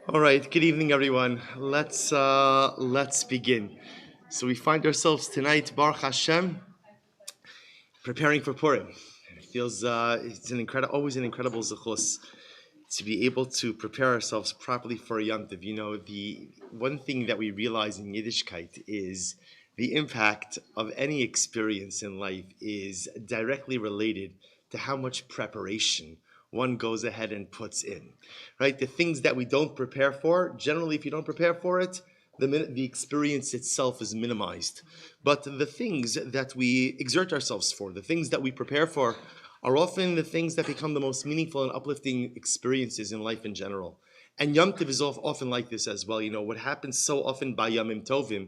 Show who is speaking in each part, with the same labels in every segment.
Speaker 1: All right, good evening, everyone. Let's begin. So we find ourselves tonight, Baruch Hashem, preparing for Purim. It feels it's always an incredible zechus to be able to prepare ourselves properly for a Yom Tov. You know, the one thing that we realize in Yiddishkeit is the impact of any experience in life is directly related to how much preparation one goes ahead and puts in, right? The things that we don't prepare for, generally, if you don't prepare for it, the experience itself is minimized. But the things that we exert ourselves for, the things that we prepare for, are often the things that become the most meaningful and uplifting experiences in life in general. And Yom Tov is often like this as well. You know, what happens so often by Yomim Tovim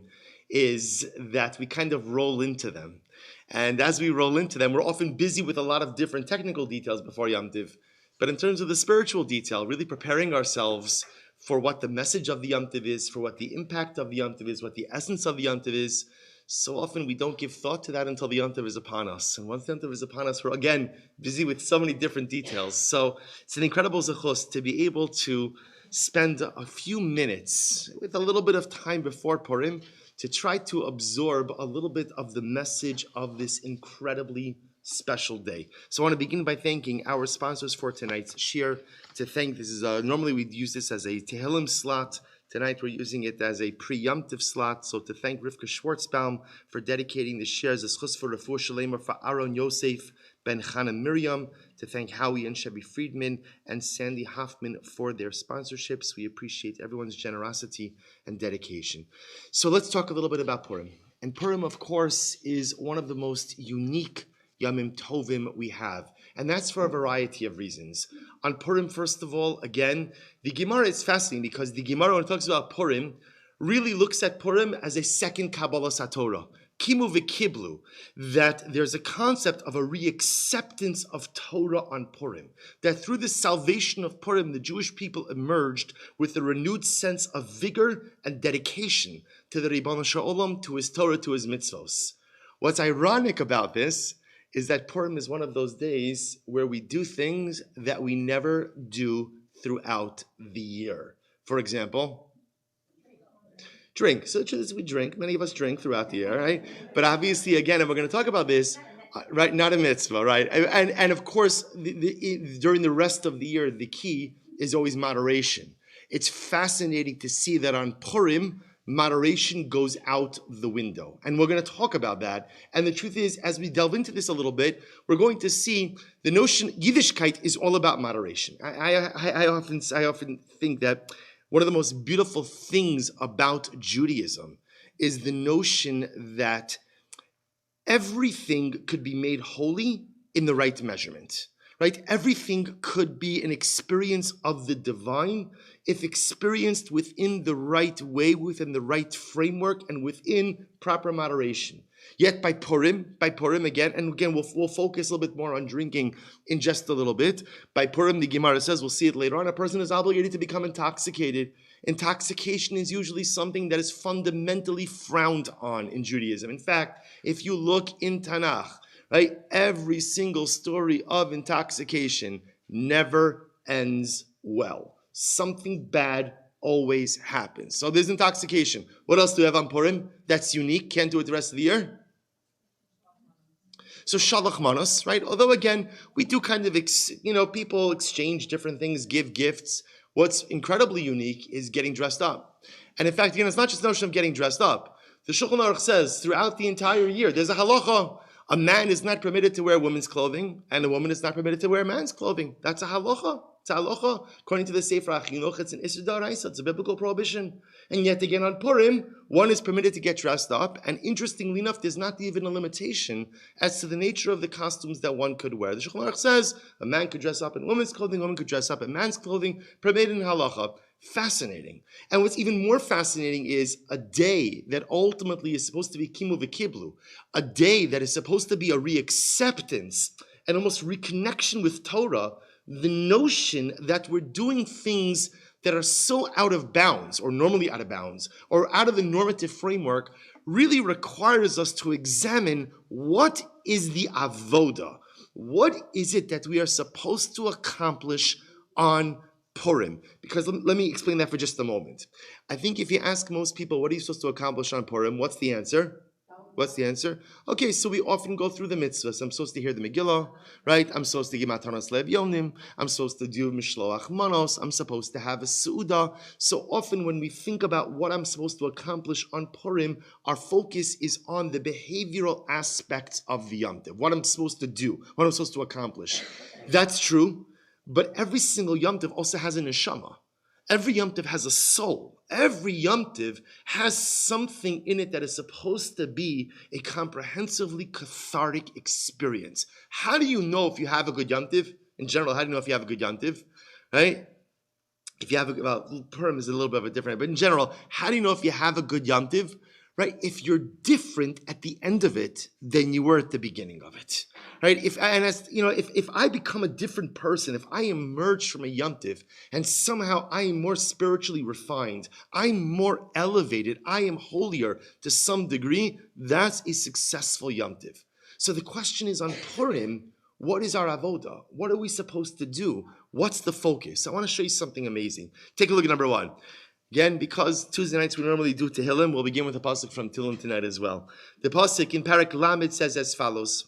Speaker 1: is that we kind of roll into them. And as we roll into them, we're often busy with a lot of different technical details before Yom Tov. But in terms of the spiritual detail, really preparing ourselves for what the message of the Yom Tov is, for what the impact of the Yom Tov is, what the essence of the Yom Tov is, so often we don't give thought to that until the Yom Tov is upon us. And once the Yom Tov is upon us, we're again busy with so many different details. So it's an incredible zechus to be able to spend a few minutes with a little bit of time before Purim to try to absorb a little bit of the message of this incredibly special day. So I want to begin by thanking our sponsors for tonight's shir. Normally we'd use this as a Tehillim slot. Tonight we're using it as a preemptive slot. So to thank Rivka Schwartzbaum for dedicating the shares as chus for Refuah Shalema for Aaron Yosef, Ben Chana Miriam, to thank Howie and Chevy Friedman and Sandy Hoffman for their sponsorships. We appreciate everyone's generosity and dedication. So let's talk a little bit about Purim. And Purim, of course, is one of the most unique Yomim Tovim we have. And that's for a variety of reasons. On Purim, first of all, again, the Gemara is fascinating because the Gemara, when it talks about Purim, really looks at Purim as a second Kabbalah Satorah. Kimu v'kiblu, that there's a concept of a reacceptance of Torah on Purim. That through the salvation of Purim, the Jewish people emerged with a renewed sense of vigor and dedication to the Ribbon Shalom, to his Torah, to his mitzvos. What's ironic about this is that Purim is one of those days where we do things that we never do throughout the year. For example, drink. So we drink. Many of us drink throughout the year, right? But obviously, again, if we're going to talk about this, right, not a mitzvah, right? And of course, during the rest of the year, the key is always moderation. It's fascinating to see that on Purim, moderation goes out the window. And we're going to talk about that. And the truth is, as we delve into this a little bit, we're going to see the notion, Yiddishkeit is all about moderation. I often think that one of the most beautiful things about Judaism is the notion that everything could be made holy in the right measurement. Right? Everything could be an experience of the divine if experienced within the right way, within the right framework, and within proper moderation. Yet by Purim again, and again, we'll focus a little bit more on drinking in just a little bit. By Purim, the Gemara says, we'll see it later on, a person is obligated to become intoxicated. Intoxication is usually something that is fundamentally frowned on in Judaism. In fact, if you look in Tanakh, right, every single story of intoxication never ends well. Something bad always happens. So there's intoxication. What else do we have on Purim that's unique? Can't do it the rest of the year? So shalach manos, right? Although again, we do kind of, people exchange different things, give gifts. What's incredibly unique is getting dressed up. And in fact, again, it's not just the notion of getting dressed up. The Shulchan Aruch says throughout the entire year, there's a halacha. A man is not permitted to wear women's clothing, and a woman is not permitted to wear man's clothing. That's a halacha. It's a halacha. According to the Sefer HaChinuch, it's an Isur D'Oraisa. It's a biblical prohibition. And yet again on Purim, one is permitted to get dressed up, and interestingly enough, there's not even a limitation as to the nature of the costumes that one could wear. The Shulchan Aruch says a man could dress up in women's clothing, a woman could dress up in man's clothing, permitted in halacha. Fascinating. And what's even more fascinating is a day that ultimately is supposed to be Kimu v'Kiblu, a day that is supposed to be a reacceptance and almost reconnection with Torah, the notion that we're doing things that are so out of bounds, or normally out of bounds, or out of the normative framework, really requires us to examine what is the avoda, what is it that we are supposed to accomplish on Purim, because let me explain that for just a moment. I think if you ask most people, what are you supposed to accomplish on Purim? What's the answer? What's the answer? Okay, so we often go through the mitzvahs. I'm supposed to hear the Megillah, right? I'm supposed to give matanos lev yonim. I'm supposed to do mishloach manos. I'm supposed to have a seudah. So often when we think about what I'm supposed to accomplish on Purim, our focus is on the behavioral aspects of the Yom Tov, what I'm supposed to do, what I'm supposed to accomplish. That's true, but every single Yom Tov also has a neshama. Every Yom Tov has a soul. Every Yom Tov has something in it that is supposed to be a comprehensively cathartic experience. How do you know if you have a good Yom Tov? In general, how do you know if you have a good Yom Tov? Right? If you have Purim is a little bit of a different, but in general, how do you know if you have a good Yom Tov? Right? If you're different at the end of it than you were at the beginning of it. Right? If I become a different person, if I emerge from a Yom Tov and somehow I am more spiritually refined, I'm more elevated, I am holier to some degree, that's a successful Yom Tov. So the question is on Purim, what is our avoda? What are we supposed to do? What's the focus? I want to show you something amazing. Take a look at number 1. Again, because Tuesday nights we normally do Tehillim, we'll begin with a pasuk from Tehillim tonight as well. The pasuk in Parak Lamed says as follows: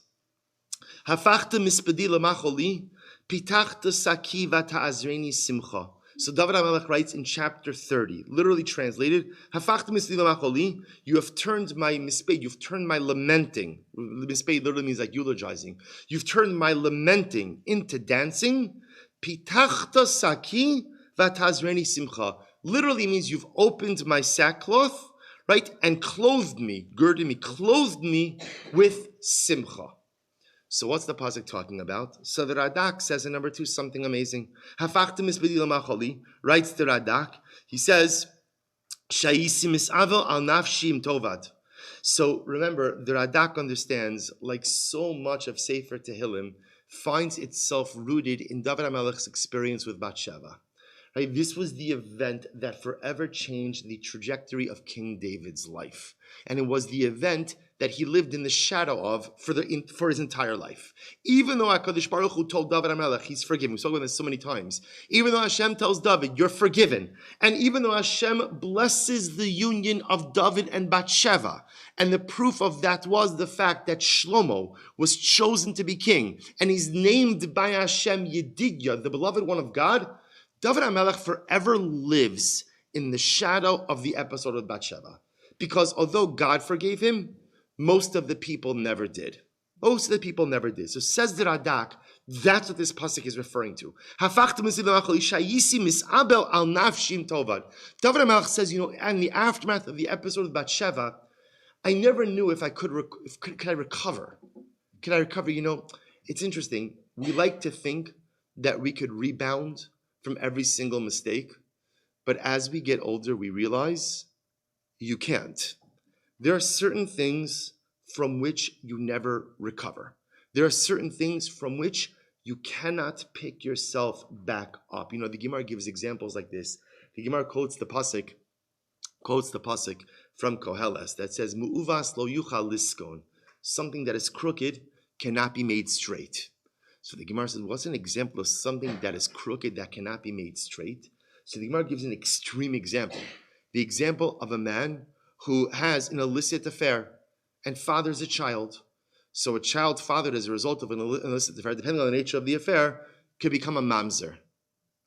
Speaker 1: Hafachta mispedi lemacholi, pitachta saki v'ta'azreni simcha. So David HaMelech writes in chapter 30, literally translated, Hafachta mispedi lemacholi, you have turned my misped, you've turned my lamenting. Misped literally means like eulogizing. You've turned my lamenting into dancing. Pitachta saki v'ta'azreni simcha. Literally means you've opened my sackcloth, right, and clothed me, girded me, clothed me with simcha. So what's the pasuk talking about? So the Radak says in number 2 something amazing. Hafachta mispedi lemacholi, writes the Radak. He says, Shayisi misavel al nafshim tovad. So remember, the Radak understands, like so much of Sefer Tehillim, finds itself rooted in David HaMelech's experience with Bathsheba. Right? This was the event that forever changed the trajectory of King David's life. And it was the event that he lived in the shadow of for his entire life. Even though HaKadosh Baruch Hu told David HaMelech, he's forgiven. We've spoken about this so many times. Even though Hashem tells David, you're forgiven. And even though Hashem blesses the union of David and Bathsheba, and the proof of that was the fact that Shlomo was chosen to be king, and he's named by Hashem Yedidyah, the beloved one of God, David HaMelech forever lives in the shadow of the episode of Bathsheba. Because although God forgave him, most of the people never did. Most of the people never did. So says the Radak, that's what this pasuk is referring to. David HaMelech says, in the aftermath of the episode of Bathsheba, I never knew if I could I recover. Could I recover? It's interesting. We like to think that we could rebound from every single mistake. But as we get older, we realize you can't. There are certain things from which you never recover. There are certain things from which you cannot pick yourself back up. The Gemara gives examples like this. The Gemara quotes the pasuk from Koheles that says, Mu'uvas lo yuchal liskon. Something that is crooked cannot be made straight. So the Gemara says, what's an example of something that is crooked that cannot be made straight? So the Gemara gives an extreme example. The example of a man who has an illicit affair and fathers a child. So a child fathered as a result of an illicit affair, depending on the nature of the affair, could become a mamzer.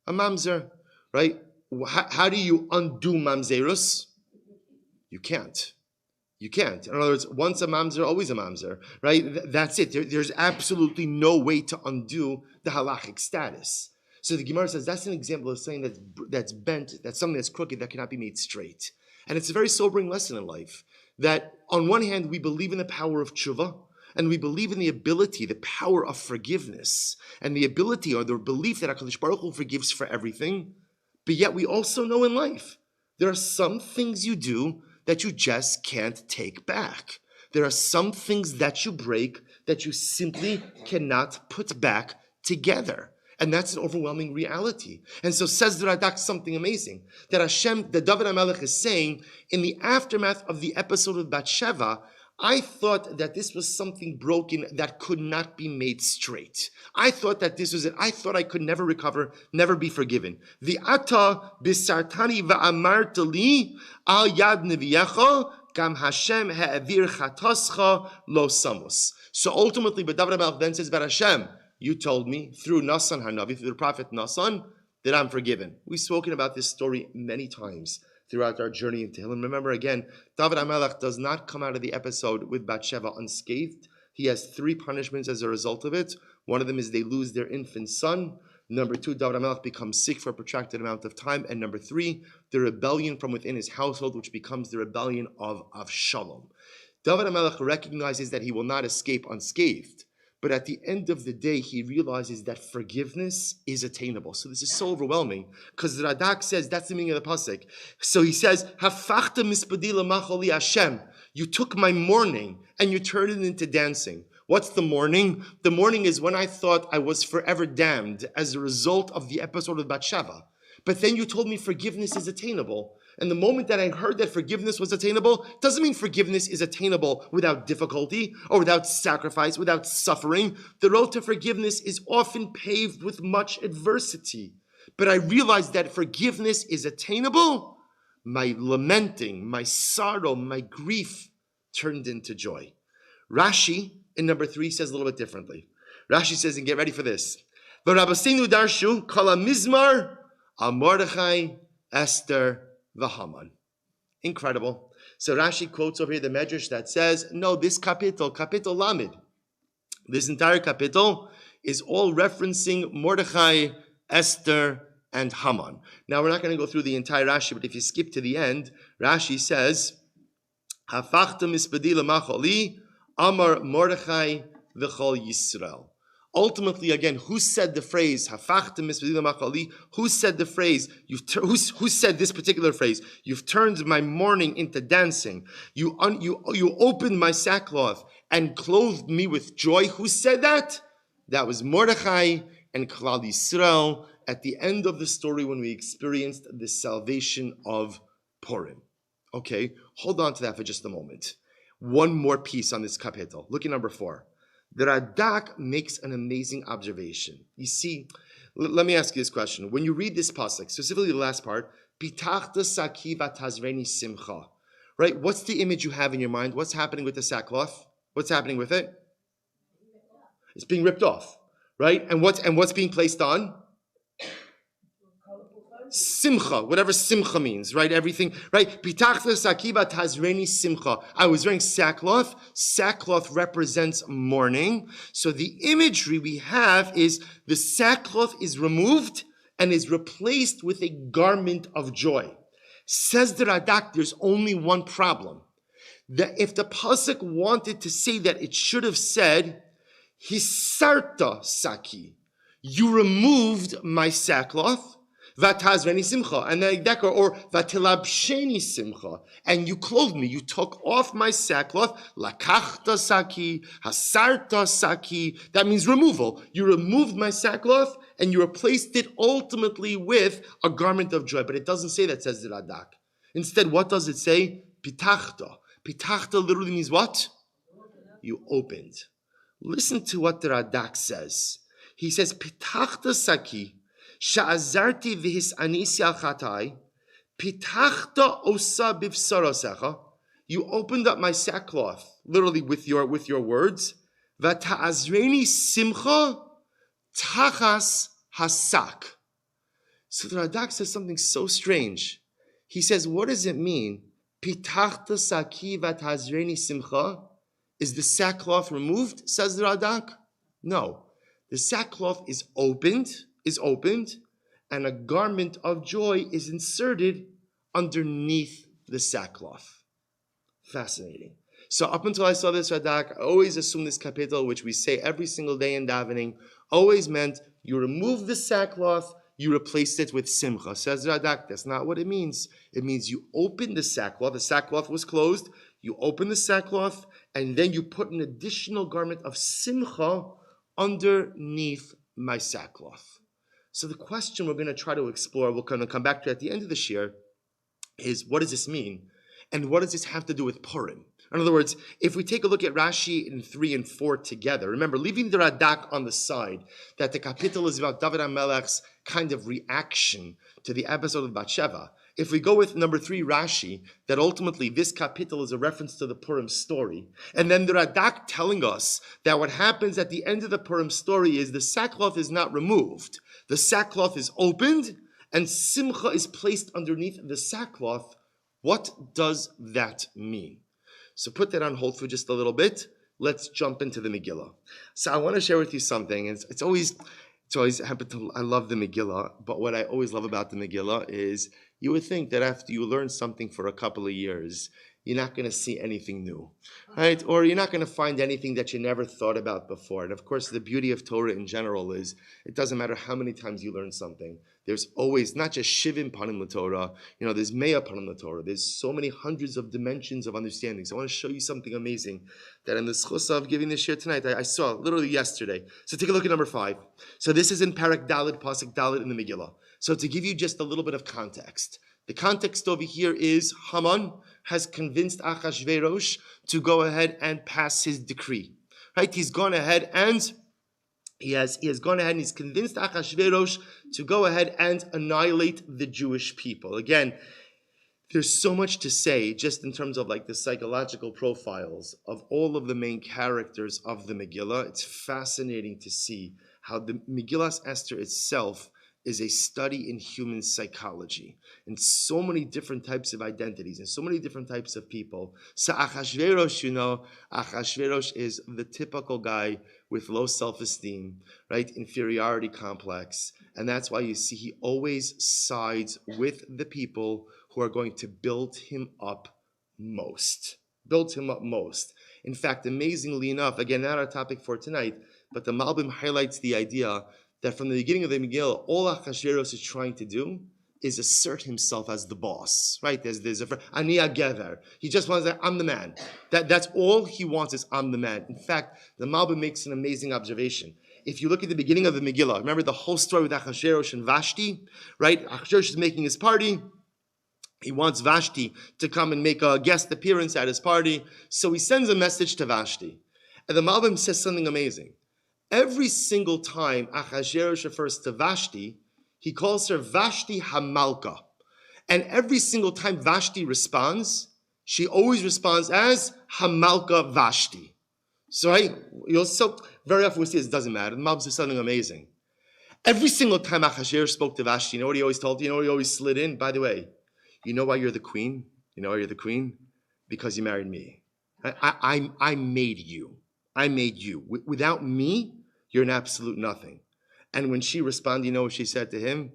Speaker 1: A mamzer, right? How do you undo mamzerus? You can't. You can't. In other words, once a mamzer, always a mamzer, right? That's it. There's absolutely no way to undo the halachic status. So the Gemara says that's an example of something that's bent, that's something that's crooked, that cannot be made straight. And it's a very sobering lesson in life, that on one hand, we believe in the power of tshuva, and we believe in the ability, the power of forgiveness, and the ability or the belief that HaKadosh Baruch Hu forgives for everything. But yet we also know in life, there are some things you do that you just can't take back. There are some things that you break that you simply cannot put back together. And that's an overwhelming reality. And so says the Radak something amazing, that David HaMelech is saying, in the aftermath of the episode of Bathsheba, I thought that this was something broken that could not be made straight. I thought that this was it. I thought I could never recover, never be forgiven. V'ata bisartani va'amarta li al yad neviyecha gam Hashem ha'avir chatascha lo samus. So ultimately, but David HaMelech then says, "But Hashem, you told me through Nasan Hanavi, through the prophet Nasan, that I'm forgiven." We've spoken about this story many times throughout our journey into Tehillim. Remember again, David HaMelech does not come out of the episode with Bathsheba unscathed. He has 3 punishments as a result of it. One of them is they lose their infant son. Number 2, David HaMelech becomes sick for a protracted amount of time. And number 3, the rebellion from within his household, which becomes the rebellion of Avshalom. David HaMelech recognizes that he will not escape unscathed. But at the end of the day, he realizes that forgiveness is attainable. So this is so overwhelming because the Radak says that's the meaning of the pasuk. So he says, "Hafachta mispadila macholi Hashem." You took my mourning and you turned it into dancing. What's the mourning? The mourning is when I thought I was forever damned as a result of the episode of Bathsheba. But then you told me forgiveness is attainable. And the moment that I heard that forgiveness was attainable, doesn't mean forgiveness is attainable without difficulty or without sacrifice, without suffering. The road to forgiveness is often paved with much adversity. But I realized that forgiveness is attainable. My lamenting, my sorrow, my grief turned into joy. Rashi, in number 3, says a little bit differently. Rashi says, and get ready for this. V'Rabbeinu darshu kala mizmar al Mordechai, Esther, the Haman. Incredible. So Rashi quotes over here the Medrash that says, no, this kapitel Lamed, this entire kapitel is all referencing Mordechai, Esther, and Haman. Now we're not going to go through the entire Rashi, but if you skip to the end, Rashi says, Hafachta mispadila macholi, Amar Mordechai v'chol Yisrael. Ultimately, again, who said the phrase, Hafachta mispadila macholi? Who said the phrase, who said this particular phrase? You've turned my mourning into dancing. You opened my sackcloth and clothed me with joy. Who said that? That was Mordechai and Klal Yisrael at the end of the story when we experienced the salvation of Purim. Okay, hold on to that for just a moment. One more piece on this kapitel. Look at number 4. The Radak makes an amazing observation. You see, let me ask you this question. When you read this pasuk, specifically the last part, Pitachta saki vatazreni simcha, right? What's the image you have in your mind? What's happening with the sackcloth? What's happening with it? It's being ripped off, right? And what's being placed on? Simcha, whatever simcha means, right? Everything, right? Pitachta sakiba tazreni simcha. I was wearing sackcloth. Sackcloth represents mourning. So the imagery we have is the sackcloth is removed and is replaced with a garment of joy. Says the Radak, there's only one problem. That if the pasuk wanted to say that, it should have said, Hisarta saki. You removed my sackcloth. Vatazreni simcha, and then or vatilabsheni simcha, and you clothed me. You took off my sackcloth. Lakachta saki, hasarta saki. That means removal. You removed my sackcloth and you replaced it ultimately with a garment of joy. But it doesn't say that, says the Radak. Instead, what does it say? Pitachta. Pitachta literally means what? You opened. Listen to what the Radak says. He says, Pitachta saki. Sha'azarti v'his anisi al chatai, pitachta osa bivsarasecha. You opened up my sackcloth, literally with your words. Vata'azreni simcha tachas hasak. So the Radak says something so strange. He says, what does it mean? Pitachta saki vata'azreni simcha. Is the sackcloth removed? Says the Radak. No, the sackcloth is opened, and a garment of joy is inserted underneath the sackcloth. Fascinating. So up until I saw this Radak, I always assumed this kapitel, which we say every single day in davening, always meant you remove the sackcloth, you replaced it with simcha. Says Radak, that's not what it means. It means you open the sackcloth was closed, you open the sackcloth, and then you put an additional garment of simcha underneath my sackcloth. So the question we're going to try to explore, we're going to come back to at the end of this year, is what does this mean? And what does this have to do with Purim? In other words, if we take a look at Rashi in 3 and 4 together, remember, leaving the Radak on the side, that the capital is about David HaMelech's kind of reaction to the episode of Bathsheba. If we go with number 3 Rashi, that ultimately this capital is a reference to the Purim story, and then the Radak telling us that what happens at the end of the Purim story is the sackcloth is not removed. The sackcloth is opened, and Simcha is placed underneath the sackcloth. What does that mean? So put that on hold for just a little bit. Let's jump into the Megillah. So I want to share with you something. It's always happened to, I love the Megillah, but what I always love about the Megillah is you would think that after you learn something for a couple of years, you're not going to see anything new, right? Or you're not going to find anything that you never thought about before. And of course, the beauty of Torah in general is it doesn't matter how many times you learn something. There's always not just shivim panim l'Torah, there's mea panim l'Torah. There's so many hundreds of dimensions of understanding. So I want to show you something amazing that in the schus of giving this share tonight, I saw literally yesterday. So take a look at number 5. So this is in Parak Dalet, Pasuk Dalet in the Megillah. So to give you just a little bit of context, the context over here is Haman has convinced Achashverosh to go ahead and pass his decree. Right? He's gone ahead and he has gone ahead and he's convinced Achashverosh to go ahead and annihilate the Jewish people. Again, there's so much to say just in terms of like the psychological profiles of all of the main characters of the Megillah. It's fascinating to see how the Megillah Esther itself is a study in human psychology and so many different types of identities and so many different types of people. So Achashverosh, Achashverosh is the typical guy with low self-esteem, right? Inferiority complex. And that's why you see he always sides with the people who are going to build him up most. Build him up most. In fact, amazingly enough, again, not our topic for tonight, but the Malbim highlights the idea that from the beginning of the Megillah, all Achashverosh is trying to do is assert himself as the boss, right? There's a Ani Gever. He just wants that, I'm the man. That's all he wants is I'm the man. In fact, the Malbim makes an amazing observation. If you look at the beginning of the Megillah, remember the whole story with Achashverosh and Vashti, right? Achashverosh is making his party. He wants Vashti to come and make a guest appearance at his party. So he sends a message to Vashti. And the Malbim says something amazing. Every single time Achashverosh refers to Vashti, he calls her Vashti Hamalka. And every single time Vashti responds, she always responds as Hamalka Vashti. So very often we see it doesn't matter. The Malbim says something amazing. Every single time Achashverosh spoke to Vashti, you know what he always told? You know what he always slid in? By the way, you know why you're the queen? You know why you're the queen? Because you married me. I made you. I made you. Without me, you're an absolute nothing. And when she responded, you know what she said to him?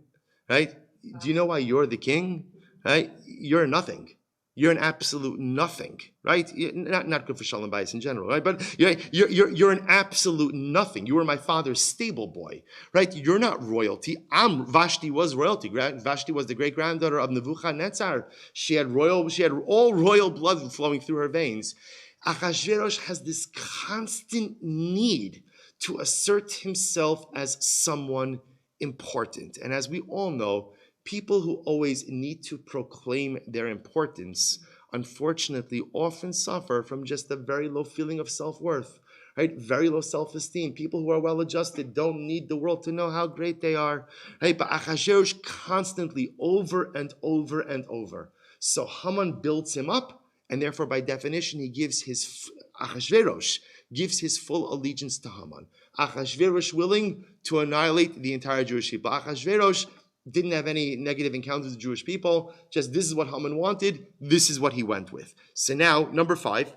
Speaker 1: Right? Do you know why you're the king? Right? You're a nothing. You're an absolute nothing. Right? Not good for Shalom Bayis in general, right? But you're an absolute nothing. You were my father's stable boy. Right? You're not royalty. Vashti was royalty. Vashti was the great granddaughter of Nebuchadnezzar. She had all royal blood flowing through her veins. Achashverosh has this constant need to assert himself as someone important. And as we all know, people who always need to proclaim their importance, unfortunately, often suffer from just a very low feeling of self-worth, right? Very low self-esteem. People who are well-adjusted don't need the world to know how great they are, right? But Achashverosh constantly, over and over and over. So Haman builds him up, and therefore, by definition, Achashverosh gives his full allegiance to Haman. Achashverosh willing to annihilate the entire Jewish people. Achashverosh didn't have any negative encounters with Jewish people. Just this is what Haman wanted. This is what he went with. So now, number 5,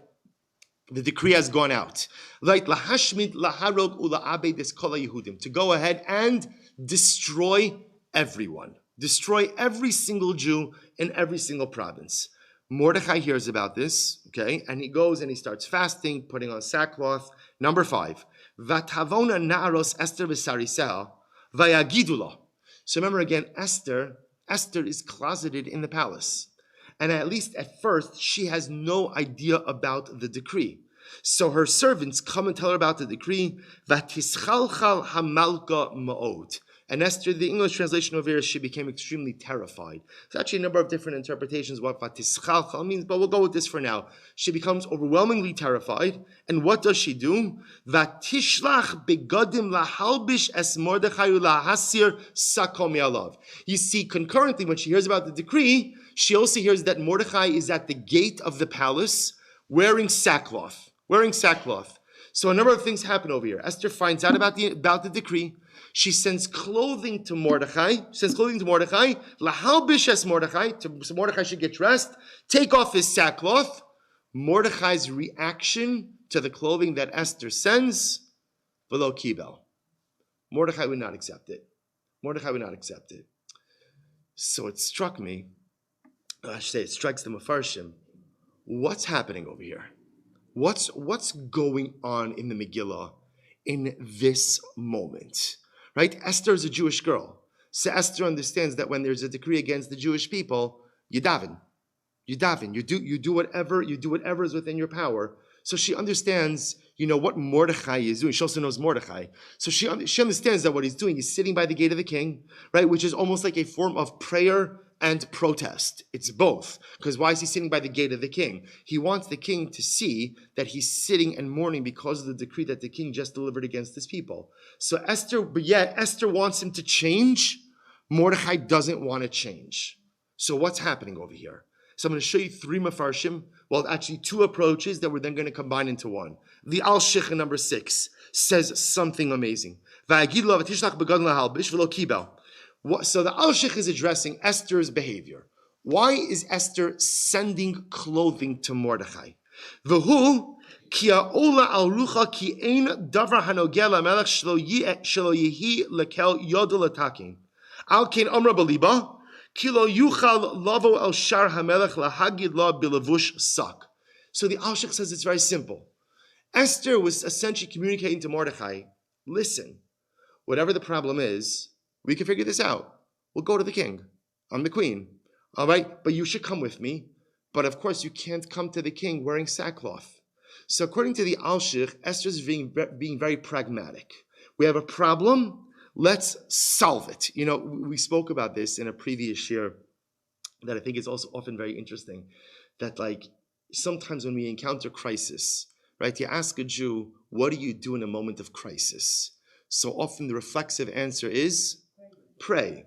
Speaker 1: the decree has gone out. Right? Lahashmid laharog ula'abed eskola Yehudim. To go ahead and destroy everyone. Destroy every single Jew in every single province. Mordecai hears about this, okay, and he goes and he starts fasting, putting on sackcloth. Number 5, Vatavona na'aros Esther v'sarisah vayagidula. So remember again, Esther is closeted in the palace. And at least at first, she has no idea about the decree. So her servants come and tell her about the decree, Vatischalchal hamalka ma'od. And Esther, the English translation over here, she became extremely terrified. There's actually a number of different interpretations what vatischalchal means, but we'll go with this for now. She becomes overwhelmingly terrified. And what does she do? Vatishlach begadim lahalbish es Mordechai lahasir sakom yalav. You see, concurrently, when she hears about the decree, she also hears that Mordechai is at the gate of the palace wearing sackcloth. So a number of things happen over here. Esther finds out about the decree. She sends clothing to Mordechai. Lahalbish es Mordechai. So Mordechai should get dressed. Take off his sackcloth. Mordechai's reaction to the clothing that Esther sends, v'lo kibel. Mordechai would not accept it. So it struck me, I should say it strikes the Mefarshim. What's happening over here? What's going on in the Megillah in this moment? Right? Esther is a Jewish girl. So Esther understands that when there's a decree against the Jewish people, you daven. You do whatever is within your power. So she understands, what Mordechai is doing. She also knows Mordechai. So she understands that what he's doing is sitting by the gate of the king, right? Which is almost like a form of prayer and protest. It's both. Because why is he sitting by the gate of the king? He wants the king to see that he's sitting and mourning because of the decree that the king just delivered against his people. So Esther wants him to change. Mordechai doesn't want to change. So what's happening over here? So I'm going to show you three Mefarshim, well, actually two approaches that we're then going to combine into one. The Al-Shich number 6 says something amazing. So the Al-Shich is addressing Esther's behavior. Why is Esther sending clothing to Mordechai? V'hu ki ha'ola al rucha ki ein davar hanogel ha'melech shelo yehi lekel yodo l'takin. Al kein amra b'liba kilo yuchal lavo el shar hamelech lahagid la bilavush sak. So the Al-Shich says it's very simple. Esther was essentially communicating to Mordechai, listen, whatever the problem is, we can figure this out. We'll go to the king. I'm the queen. All right? But you should come with me. But of course, you can't come to the king wearing sackcloth. So according to the Al-Shich, Esther's being very pragmatic. We have a problem. Let's solve it. We spoke about this in a previous year that I think is also often very interesting. That sometimes when we encounter crisis, right, you ask a Jew, what do you do in a moment of crisis? So often the reflexive answer is pray.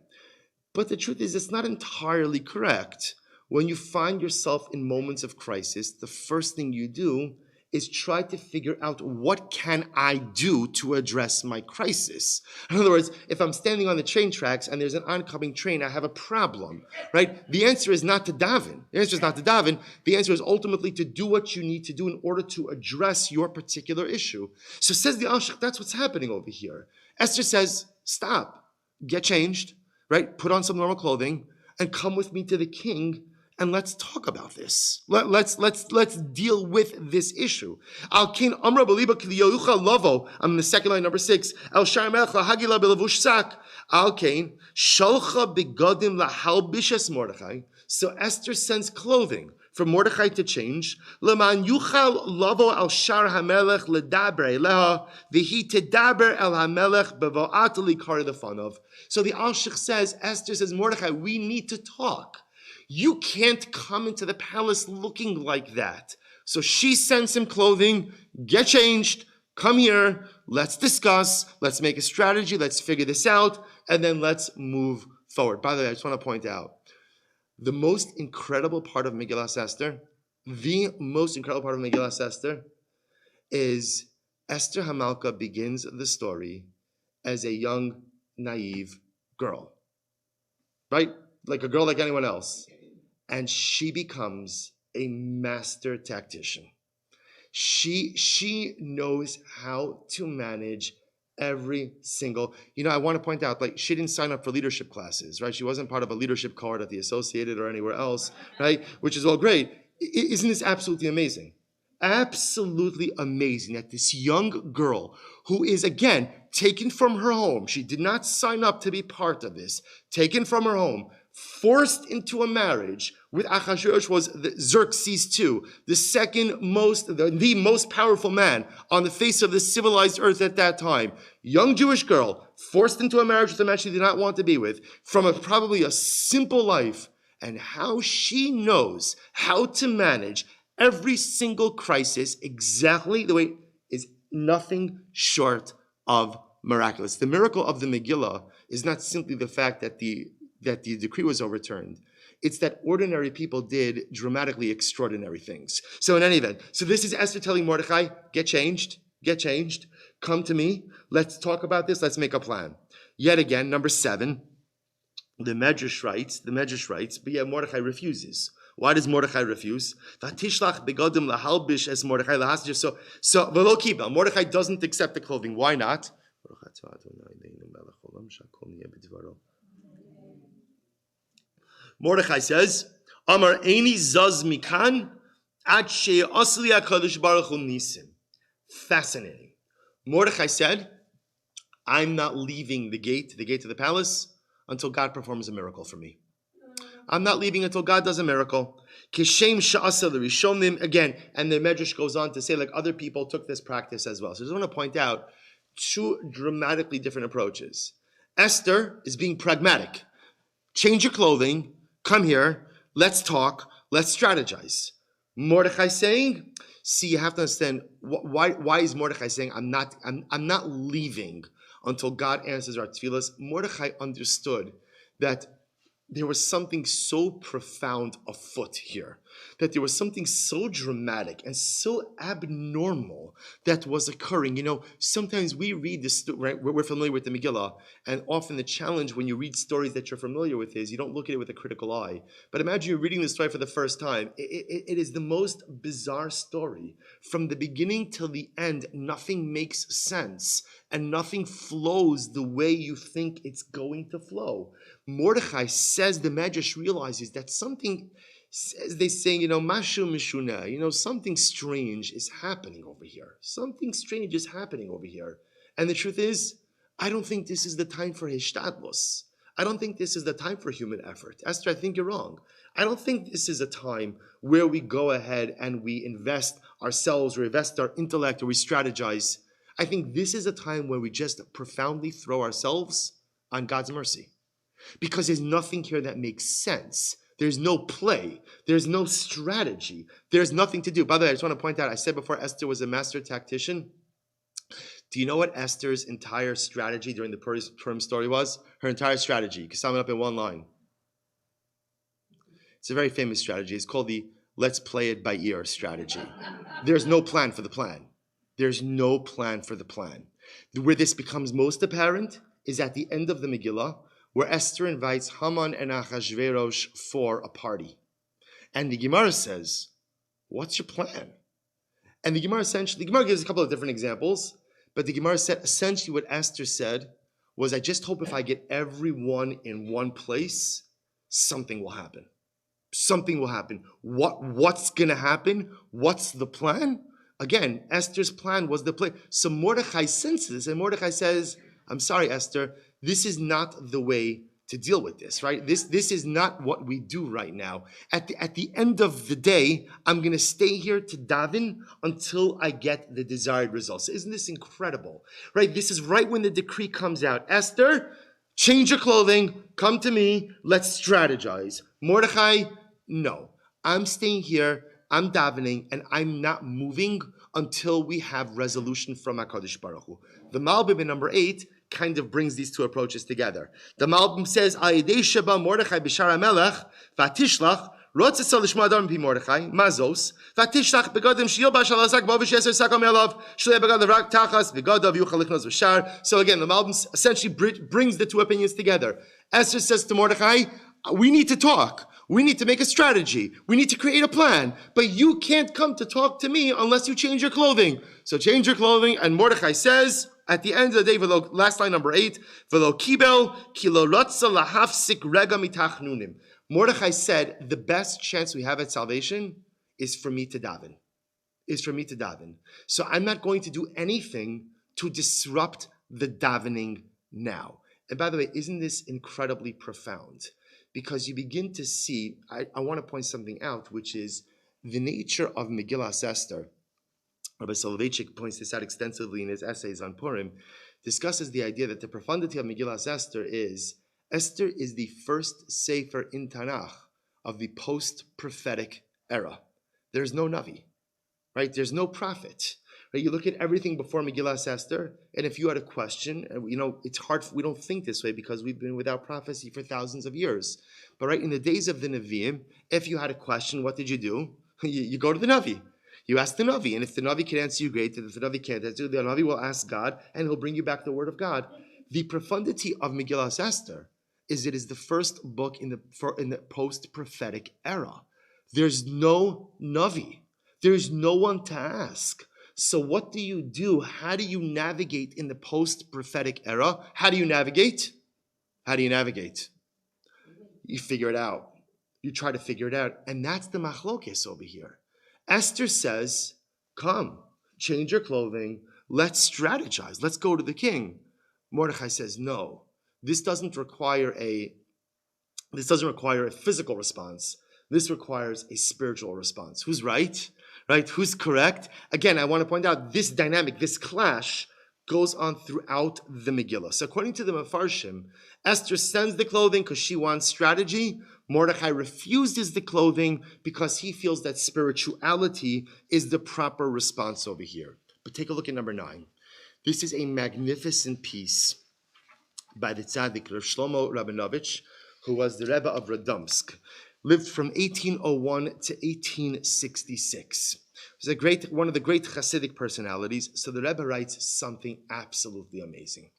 Speaker 1: But the truth is, it's not entirely correct. When you find yourself in moments of crisis, the first thing you do is try to figure out what can I do to address my crisis. In other words, if I'm standing on the train tracks and there's an oncoming train, I have a problem, right? The answer is not to daven. The answer is ultimately to do what you need to do in order to address your particular issue. So says the Al-Shich, that's what's happening over here. Esther says, stop, get changed, right? Put on some normal clothing and come with me to the king and let's talk about this. Let's deal with this issue. Al kin amra beliba kiliyucha lavo. I'm in the second line, number 6. El sharmelch lahagila belavush sak. Al kain shalcha begadim lahalbishes Mordechai. So Esther sends clothing for Mordechai to change. Leman yuchal lavo al shar hamelech ledaber eleha v'hi tedaber el hamelech bevo'at likar lefanov. So the Al-Shich says, Esther says, Mordechai, we need to talk. You can't come into the palace looking like that. So she sends him clothing, get changed, come here, let's discuss, let's make a strategy, let's figure this out, and then let's move forward. By the way, I just want to point out, the most incredible part of Megillah Esther, is Esther Hamalka begins the story as a young, naive girl. Right? Like a girl like anyone else. And she becomes a master tactician. She knows how to manage every single, I want to point out, she didn't sign up for leadership classes, right? She wasn't part of a leadership cohort at the Associated or anywhere else, right? Which is all great. Isn't this absolutely amazing? Absolutely amazing that this young girl who is, again, taken from her home, she did not sign up to be part of this, taken from her home, forced into a marriage with Achashverosh was Xerxes II, the second most, the most powerful man on the face of the civilized earth at that time. Young Jewish girl forced into a marriage with a man she did not want to be with, from probably a simple life, and how she knows how to manage every single crisis exactly the way is nothing short of miraculous. The miracle of the Megillah is not simply the fact that the decree was overturned. It's that ordinary people did dramatically extraordinary things. So in any event, so this is Esther telling Mordecai, get changed, come to me, let's talk about this, let's make a plan. Yet again, number 7, the Medrash writes, but yet Mordecai refuses. Why does Mordecai refuse? So Mordecai doesn't accept the clothing. Why not? Mordecai says, Amar Eini Zaz Mikan Ad She'asli HaKadosh Baruch Hu Nisim. Fascinating. Mordecai said, I'm not leaving the gate of the palace, until God performs a miracle for me. I'm not leaving until God does a miracle. Kishem Sha'asa L'Rishonim, again, and the Medrash goes on to say, like other people took this practice as well. So I just want to point out 2 dramatically different approaches. Esther is being pragmatic. Change your clothing, come here, let's talk, let's strategize. Mordecai saying, see, you have to understand, why is Mordecai saying, I'm not leaving until God answers our tefillas? Mordecai understood that there was something so profound afoot here, that there was something so dramatic and so abnormal that was occurring. You know, sometimes we read this, right? We're familiar with the Megillah, and often the challenge when you read stories that you're familiar with is you don't look at it with a critical eye. But imagine you're reading the story for the first time. It is the most bizarre story. From the beginning till the end, nothing makes sense, and nothing flows the way you think it's going to flow. Mordecai says, the Medrash realizes that something, as they say, mashu mishuna, something strange is happening over here. Something strange is happening over here. And the truth is, I don't think this is the time for hishtadlus. I don't think this is the time for human effort. Esther, I think you're wrong. I don't think this is a time where we go ahead and we invest ourselves or invest our intellect or we strategize. I think this is a time where we just profoundly throw ourselves on God's mercy. Because there's nothing here that makes sense. There's no play. There's no strategy. There's nothing to do. By the way, I just want to point out, I said before Esther was a master tactician. Do you know what Esther's entire strategy during the Purim story was? Her entire strategy. You can sum it up in one line. It's a very famous strategy. It's called the let's play it by ear strategy. There's no plan for the plan. There's no plan for the plan. Where this becomes most apparent is at the end of the Megillah, where Esther invites Haman and Achashverosh for a party. And the Gemara says, what's your plan? And the Gemara gives a couple of different examples, but the Gemara said, essentially what Esther said was, I just hope if I get everyone in one place, something will happen. Something will happen. What's going to happen? What's the plan? Again, Esther's plan was the plan. So Mordecai senses this, and Mordecai says, I'm sorry, Esther, this is not the way to deal with this, right? This is not what we do right now. At the end of the day, I'm going to stay here to daven until I get the desired results. Isn't this incredible, right? This is right when the decree comes out. Esther, change your clothing, come to me, let's strategize. Mordecai, no, I'm staying here, I'm davening, and I'm not moving until we have resolution from HaKadosh Baruch Hu. The Malbim in number 8 kind of brings these two approaches together. The Malbim says, Ayidei sheba Mordechai b'shar HaMelech v'atishlach rotzes l'shma adam pi Mordechai mazos v'atishlach begadim shiyilbash alazak b'avish yeser sakam elav shlei begadav rak tachas begadav yuchal lichnos v'shar. So again, the Malbim essentially brings the two opinions together. Esther says to Mordechai, we need to talk. We need to make a strategy. We need to create a plan. But you can't come to talk to me unless you change your clothing. So change your clothing. And Mordechai says, at the end of the day, last line number 8, V'lo kibel ki lo rotza lahafsik rega mitachnunim. Mordechai said, the best chance we have at salvation is for me to daven. So I'm not going to do anything to disrupt the davening now. And by the way, isn't this incredibly profound? because you begin to see, I want to point something out, which is the nature of Megillah Esther. Rabbi Soloveitchik points this out extensively in his essays on Purim, discusses the idea that the profundity of Megillah Esther is the first sefer in Tanakh of the post-prophetic era. There's no Navi, right? There's no prophet. Right? You look at everything before Megillah Esther, and if you had a question, it's hard, we don't think this way because we've been without prophecy for thousands of years. But right, in the days of the Nevi'im, if you had a question, what did you do? You go to the Navi. You ask the Navi, and if the Navi can answer you, great. If the Navi can't answer you, the Navi will ask God, and he'll bring you back the word of God. The profundity of Megillah Esther is it is the first book in the post-prophetic era. There's no Navi. There's no one to ask. So what do you do? How do you navigate in the post-prophetic era? How do you navigate? You figure it out. You try to figure it out. And that's the machlokes over here. Esther says, come, change your clothing. Let's strategize. Let's go to the king. Mordechai says, no, this doesn't require a physical response. This requires a spiritual response. Who's right? Right? Who's correct? Again, I want to point out this dynamic, this clash goes on throughout the Megillah. So according to the Mefarshim, Esther sends the clothing because she wants strategy. Mordechai refuses the clothing because he feels that spirituality is the proper response over here. But take a look at number 9. This is a magnificent piece by the tzaddik Rav Shlomo Rabinovich, who was the Rebbe of Radomsk. Lived from 1801 to 1866. He was one of the great Hasidic personalities. So the Rebbe writes something absolutely amazing.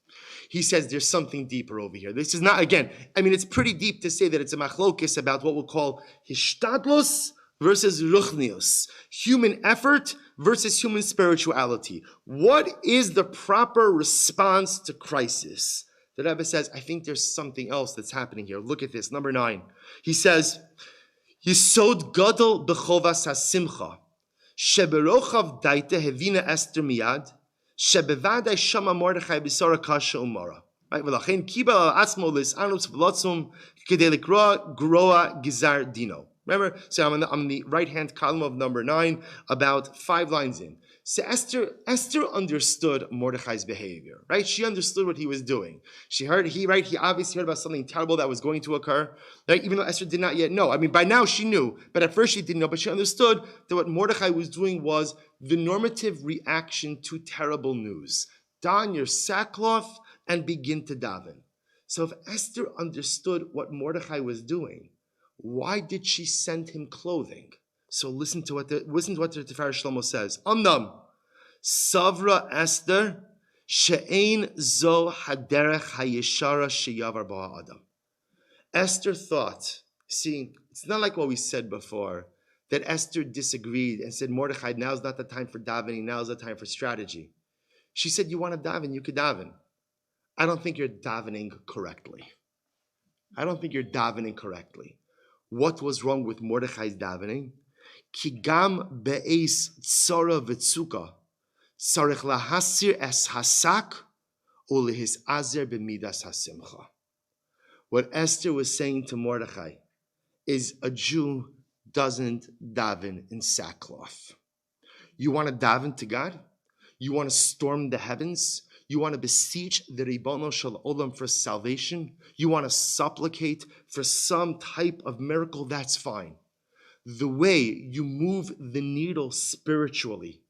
Speaker 1: He says there's something deeper over here. This is not, again, it's pretty deep to say that it's a machlokes about what we'll call hishtadlus versus ruchnius, human effort versus human spirituality. What is the proper response to crisis? The Rebbe says, I think there's something else that's happening here. Look at this, number 9. He says, Yisod gadol b'chovas hasimcha, sheberochav daita hevina Esther miyad, shebevadai shama Mordechai b'sara kasha umara. Right? V'lachein kibel al atzmo lis'anus v'lotzum k'dei likroa groa gizar dino. Remember, so I'm on the right-hand column of number 9, about 5 lines in. So Esther understood Mordechai's behavior, right? She understood what he was doing. He obviously heard about something terrible that was going to occur, right? Even though Esther did not yet know. By now she knew, but at first she didn't know, but she understood that what Mordechai was doing was the normative reaction to terrible news. Don your sackcloth and begin to daven. So if Esther understood what Mordechai was doing, why did she send him clothing? So listen to what the Tiferet Shlomo says. Amnam, Savra Esther, she'ein zo haderech hayeshara sheyavar ba adam. Esther thought, it's not like what we said before, that Esther disagreed and said, Mordechai, now's not the time for davening, now's the time for strategy. She said, you want to daven, you could daven. I don't think you're davening correctly. What was wrong with Mordechai's davening? Ki gam be'es tzara v'tzuka sarich lahasir es hasak ulehis azer b'midas hasimcha. What Esther was saying to Mordechai is a Jew doesn't daven in sackcloth. You want to daven to God? You want to storm the heavens? You want to beseech the Ribono Shel Olam for salvation? You want to supplicate for some type of miracle? That's fine. The way you move the needle spiritually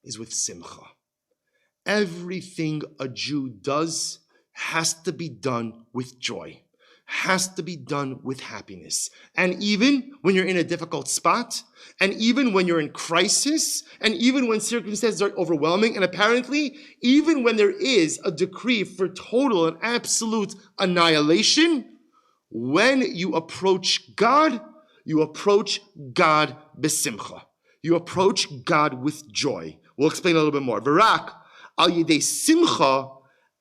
Speaker 1: is with simcha. Everything a Jew does has to be done with joy, has to be done with happiness. And even when you're in a difficult spot, and even when you're in crisis, and even when circumstances are overwhelming, and apparently, even when there is a decree for total and absolute annihilation, when you approach God besimcha. You approach God with joy. We'll explain a little bit more. V'rak al yidei simcha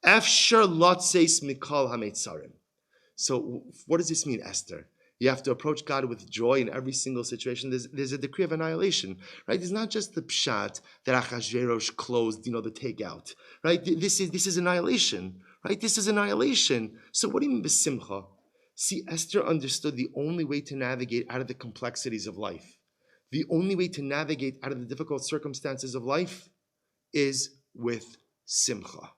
Speaker 1: efshar lotzeis mikol hametzarim. So what does this mean, Esther? You have to approach God with joy in every single situation. There's a decree of annihilation, right? It's not just the pshat that Achashverosh closed, the takeout, right? This is annihilation, right? This is annihilation. So what do you mean besimcha? See, Esther understood the only way to navigate out of the complexities of life, the only way to navigate out of the difficult circumstances of life is with Simcha.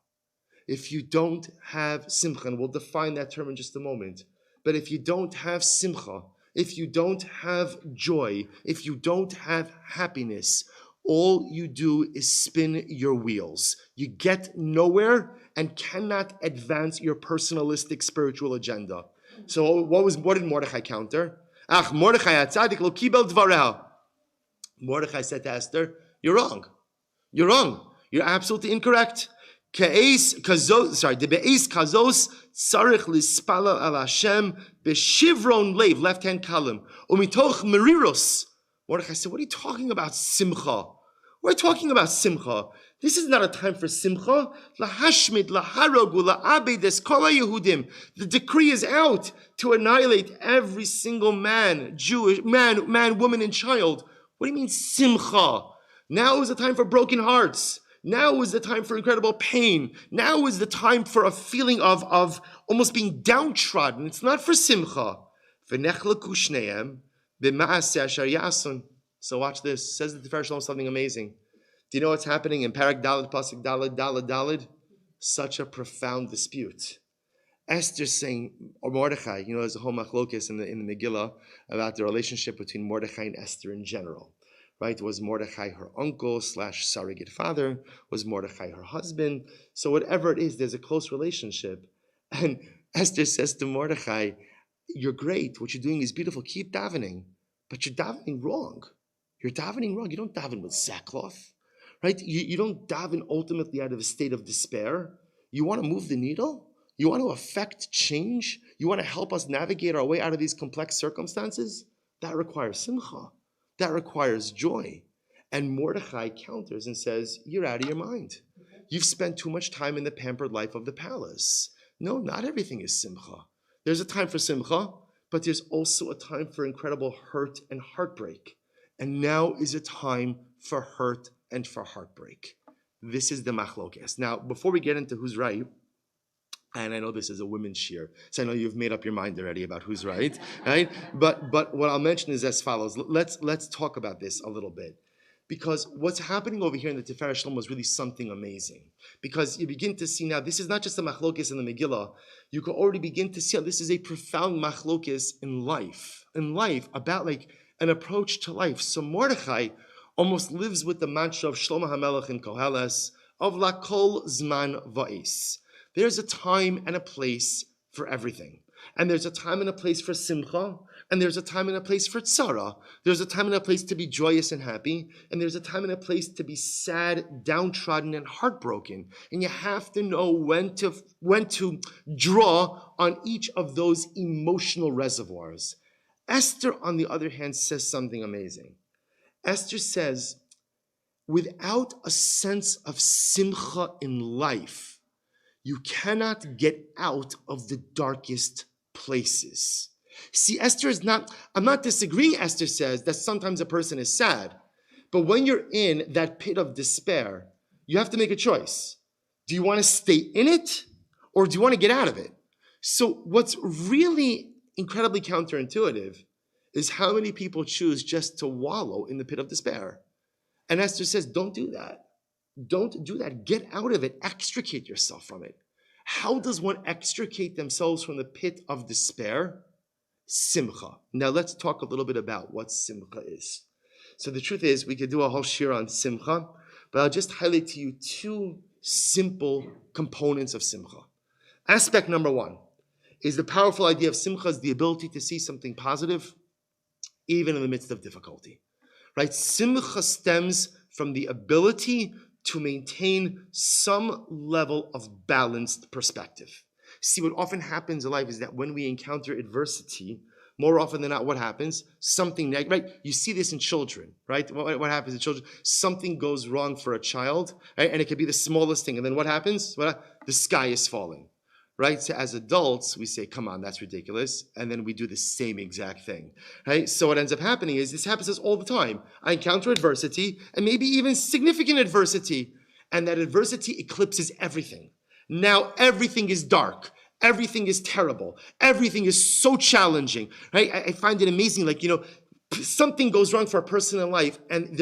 Speaker 1: If you don't have Simcha, and we'll define that term in just a moment, but if you don't have Simcha, if you don't have joy, if you don't have happiness, all you do is spin your wheels. You get nowhere and cannot advance your personalistic spiritual agenda. So what did Mordechai counter? Mordechai atzadik lo kibel dvareha. Mordechai said to Esther, you're wrong. You're wrong. You're absolutely incorrect. Debeis kazos tzarich lispala al Hashem b'shivron leiv, left-hand column. Umitoch meriros. Mordechai said, what are you talking about, Simcha? We're talking about Simcha. This is not a time for Simcha. Lahashmid, laharog, la'abed es kol Yehudim. The decree is out to annihilate every single man, Jewish man, woman, and child. What do you mean Simcha? Now is the time for broken hearts. Now is the time for incredible pain. Now is the time for a feeling of almost being downtrodden. It's not for Simcha. So watch this. Says the Tifer Shalom something amazing. Do you know what's happening in Parak Daled, Pasuk Daled, Daled, Daled? Such a profound dispute. Esther's saying, or Mordechai, there's a whole machlokes in the Megillah about the relationship between Mordechai and Esther in general. Right? Was Mordechai her uncle / surrogate father? Was Mordechai her husband? So whatever it is, there's a close relationship. And Esther says to Mordechai, you're great. What you're doing is beautiful. Keep davening. But you're davening wrong. You're davening wrong. You don't daven with sackcloth. Right? You don't daven ultimately out of a state of despair. You want to move the needle? You want to affect change? You want to help us navigate our way out of these complex circumstances? That requires simcha. That requires joy. And Mordechai counters and says, you're out of your mind. You've spent too much time in the pampered life of the palace. No, not everything is simcha. There's a time for simcha, but there's also a time for incredible hurt and heartbreak. And now is a time for hurt and for heartbreak. This is the machlokes. Now, before we get into who's right, and I know this is a women's shir, so I know you've made up your mind already about who's right, right? But what I'll mention is as follows. Let's talk about this a little bit. Because what's happening over here in the Tifer Shalom was really something amazing. Because you begin to see now, this is not just a machlokes in the Megillah. You can already begin to see how this is a profound machlokes in life. About like an approach to life. So Mordechai almost lives with the mantra of Shlomo HaMelech in Koheles, of Lakol Zman Va'is. There's a time and a place for everything. And there's a time and a place for simcha, and there's a time and a place for tzara. There's a time and a place to be joyous and happy, and there's a time and a place to be sad, downtrodden, and heartbroken. And you have to know when to draw on each of those emotional reservoirs. Esther, on the other hand, says something amazing. Esther says, without a sense of simcha in life, you cannot get out of the darkest places. See, Esther is not, I'm not disagreeing, Esther says, that sometimes a person is sad. But when you're in that pit of despair, you have to make a choice. Do you want to stay in it, or do you want to get out of it? So what's really incredibly counterintuitive is how many people choose just to wallow in the pit of despair. And Esther says, don't do that. Don't do that. Get out of it. Extricate yourself from it. How does one extricate themselves from the pit of despair? Simcha. Now let's talk a little bit about what simcha is. So the truth is, we could do a whole shir on simcha, but I'll just highlight to you two simple components of simcha. Aspect number one is the powerful idea of simcha is the ability to see something positive even in the midst of difficulty. Right? Simcha stems from the ability to maintain some level of balanced perspective. See, what often happens in life is that when we encounter adversity, more often than not, what happens? Something negative, right? You see this in children, right? What happens in children? Something goes wrong for a child, right? And it could be the smallest thing. And then what happens? The sky is falling, right? So as adults, we say, come on, that's ridiculous. And then we do the same exact thing, right? So what ends up happening is this happens to us all the time. I encounter adversity and maybe even significant adversity. And that adversity eclipses everything. Now everything is dark. Everything is terrible. Everything is so challenging, right? I find it amazing, like, something goes wrong for a person in life, and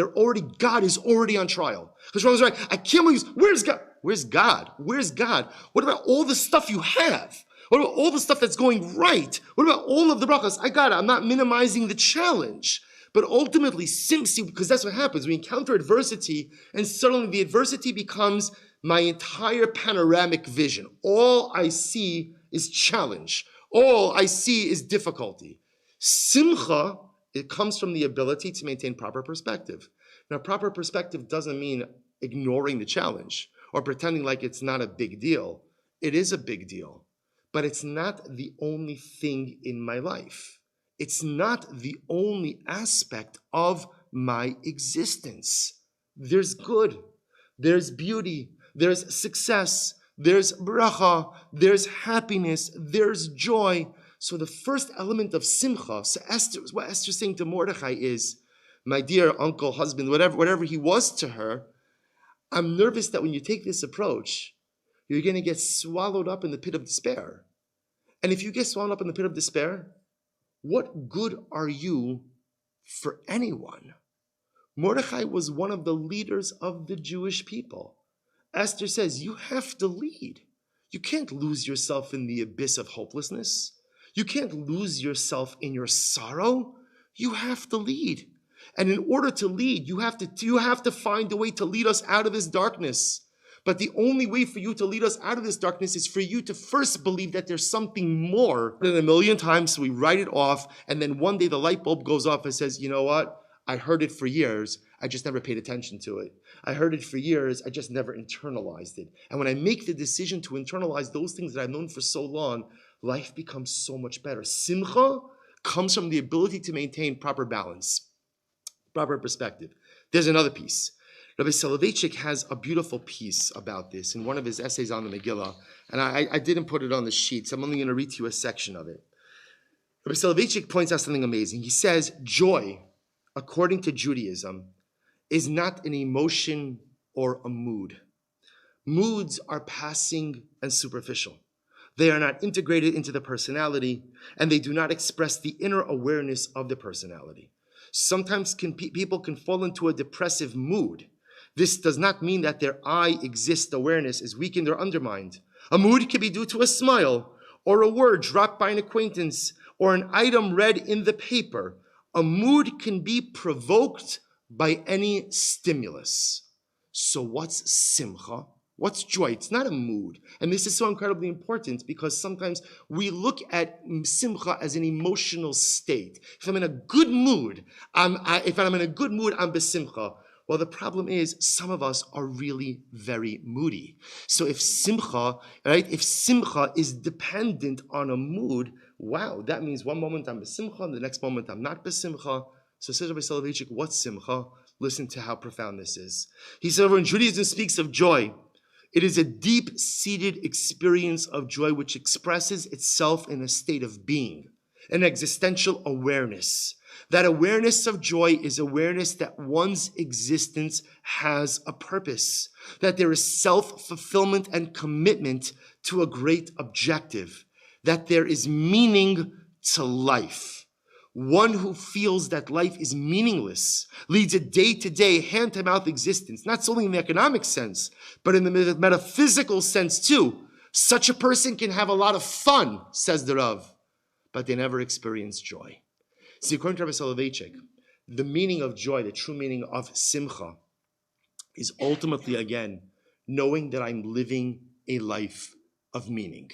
Speaker 1: God is already on trial. Because wrong is right. I can't believe, where's God? Where's God? Where's God? What about all the stuff you have? What about all the stuff that's going right? What about all of the brachas? I got it. I'm not minimizing the challenge. But ultimately, because that's what happens. We encounter adversity, and suddenly the adversity becomes my entire panoramic vision. All I see is challenge. All I see is difficulty. Simcha, it comes from the ability to maintain proper perspective. Now, proper perspective doesn't mean ignoring the challenge or pretending like it's not a big deal. It is a big deal, but it's not the only thing in my life. It's not the only aspect of my existence. There's good, there's beauty, there's success, there's bracha, there's happiness, there's joy. So the first element of simcha, so what Esther's saying to Mordechai is, my dear uncle, husband, whatever he was to her, I'm nervous that when you take this approach, you're going to get swallowed up in the pit of despair. And if you get swallowed up in the pit of despair, what good are you for anyone? Mordechai was one of the leaders of the Jewish people. Esther says, you have to lead. You can't lose yourself in the abyss of hopelessness. You can't lose yourself in your sorrow. You have to lead. And in order to lead, you have to find a way to lead us out of this darkness. But the only way for you to lead us out of this darkness is for you to first believe that there's something more than a million times. So we write it off. And then one day the light bulb goes off and says, you know what? I heard it for years. I just never paid attention to it. I heard it for years. I just never internalized it. And when I make the decision to internalize those things that I've known for so long, life becomes so much better. Simcha comes from the ability to maintain proper balance, proper perspective. There's another piece. Rabbi Soloveitchik has a beautiful piece about this in one of his essays on the Megillah, and I didn't put it on the sheet, so I'm only going to read to you a section of it. Rabbi Soloveitchik points out something amazing. He says, joy, according to Judaism, is not an emotion or a mood. Moods are passing and superficial. They are not integrated into the personality, and they do not express the inner awareness of the personality. Sometimes people can fall into a depressive mood. This does not mean that their I exist awareness is weakened or undermined. A mood can be due to a smile, or a word dropped by an acquaintance, or an item read in the paper. A mood can be provoked by any stimulus. So what's simcha? What's joy? It's not a mood. And this is so incredibly important because sometimes we look at simcha as an emotional state. If I'm in a good mood, I'm besimcha. Well, the problem is some of us are really very moody. So if simcha is dependent on a mood, wow, that means one moment I'm besimcha and the next moment I'm not besimcha. So says Rabbi Soloveitchik, what's simcha? Listen to how profound this is. He said, when Judaism speaks of joy, it is a deep-seated experience of joy which expresses itself in a state of being, an existential awareness. That awareness of joy is awareness that one's existence has a purpose, that there is self-fulfillment and commitment to a great objective, that there is meaning to life. One who feels that life is meaningless leads a day-to-day, hand-to-mouth existence, not solely in the economic sense, but in the metaphysical sense too. Such a person can have a lot of fun, says the Rav, but they never experience joy. See, according to Rabbi Soloveitchik, the meaning of joy, the true meaning of simcha, is ultimately, again, knowing that I'm living a life of meaning,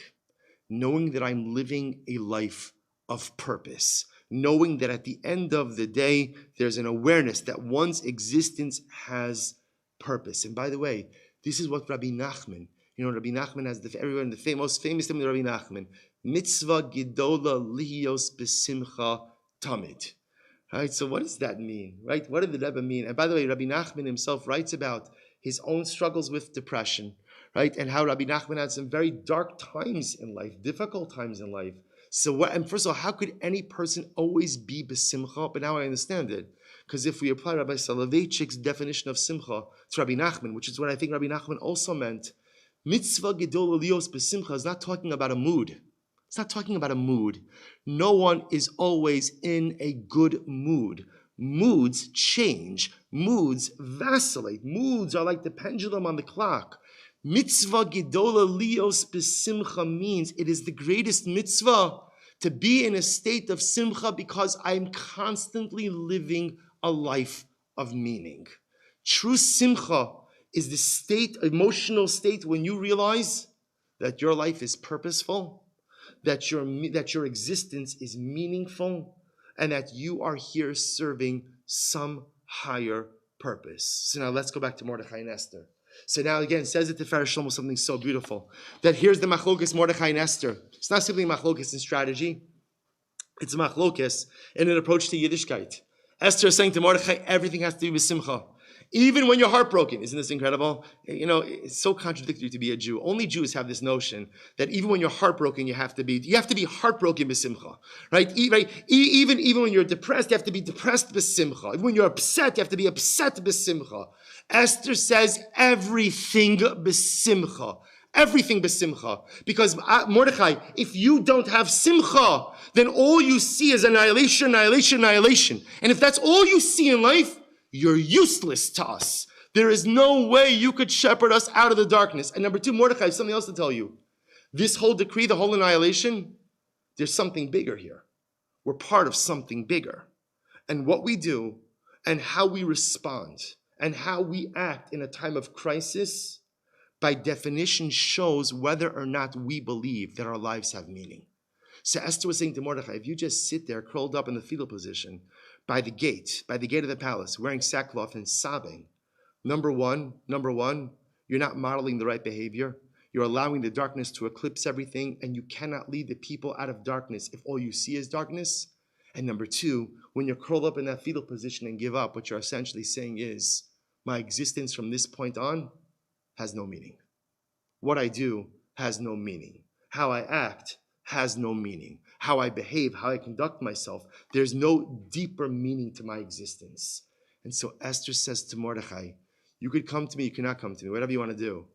Speaker 1: knowing that I'm living a life of purpose, knowing that at the end of the day, there's an awareness that one's existence has purpose. And by the way, this is what Rabbi Nachman, Rabbi Nachman has the most famous thing of Rabbi Nachman, mitzvah gidola lihiyos besimcha tamid. Right? So what does that mean? Right? What did the Rebbe mean? And by the way, Rabbi Nachman himself writes about his own struggles with depression, right? And how Rabbi Nachman had some very dark times in life, difficult times in life. So and first of all, how could any person always be besimcha? But now I understand it. Because if we apply Rabbi Soloveitchik's definition of simcha to Rabbi Nachman, which is what I think Rabbi Nachman also meant, Mitzvah gedola lios besimcha is not talking about a mood. It's not talking about a mood. No one is always in a good mood. Moods change. Moods vacillate. Moods are like the pendulum on the clock. Mitzvah gedola lios besimcha means it is the greatest mitzvah to be in a state of simcha because I'm constantly living a life of meaning. True simcha is the state, emotional state, when you realize that your life is purposeful, that your existence is meaningful, and that you are here serving some higher purpose. So now let's go back to Mordechai and Esther. So now again, says it to Tiferes Shlomo something so beautiful, that here's the machlokes Mordechai and Esther. It's not simply machlokes in strategy. It's a machlokes in an approach to Yiddishkeit. Esther is saying to Mordechai, everything has to be with simcha. Even when you're heartbroken. Isn't this incredible? You know, it's so contradictory to be a Jew. Only Jews have this notion that even when you're heartbroken, you have to be heartbroken b'simcha, right? Even when you're depressed, you have to be depressed b'simcha. Even when you're upset, you have to be upset b'simcha. Esther says everything b'simcha. Everything b'simcha. Because Mordechai, if you don't have simcha, then all you see is annihilation, annihilation, annihilation. And if that's all you see in life, you're useless to us. There is no way you could shepherd us out of the darkness. And number two, Mordecai, I have something else to tell you. This whole decree, the whole annihilation, there's something bigger here. We're part of something bigger. And what we do and how we respond and how we act in a time of crisis, by definition, shows whether or not we believe that our lives have meaning. So Esther was saying to Mordecai, if you just sit there curled up in the fetal position, by the gate of the palace, wearing sackcloth and sobbing. Number one, you're not modeling the right behavior. You're allowing the darkness to eclipse everything, and you cannot lead the people out of darkness if all you see is darkness. And number two, when you're curled up in that fetal position and give up, what you're essentially saying is, my existence from this point on has no meaning. What I do has no meaning. How I act has no meaning. How I behave, how I conduct myself, there's no deeper meaning to my existence. And so Esther says to Mordechai, you could come to me, you cannot come to me, whatever you want to do,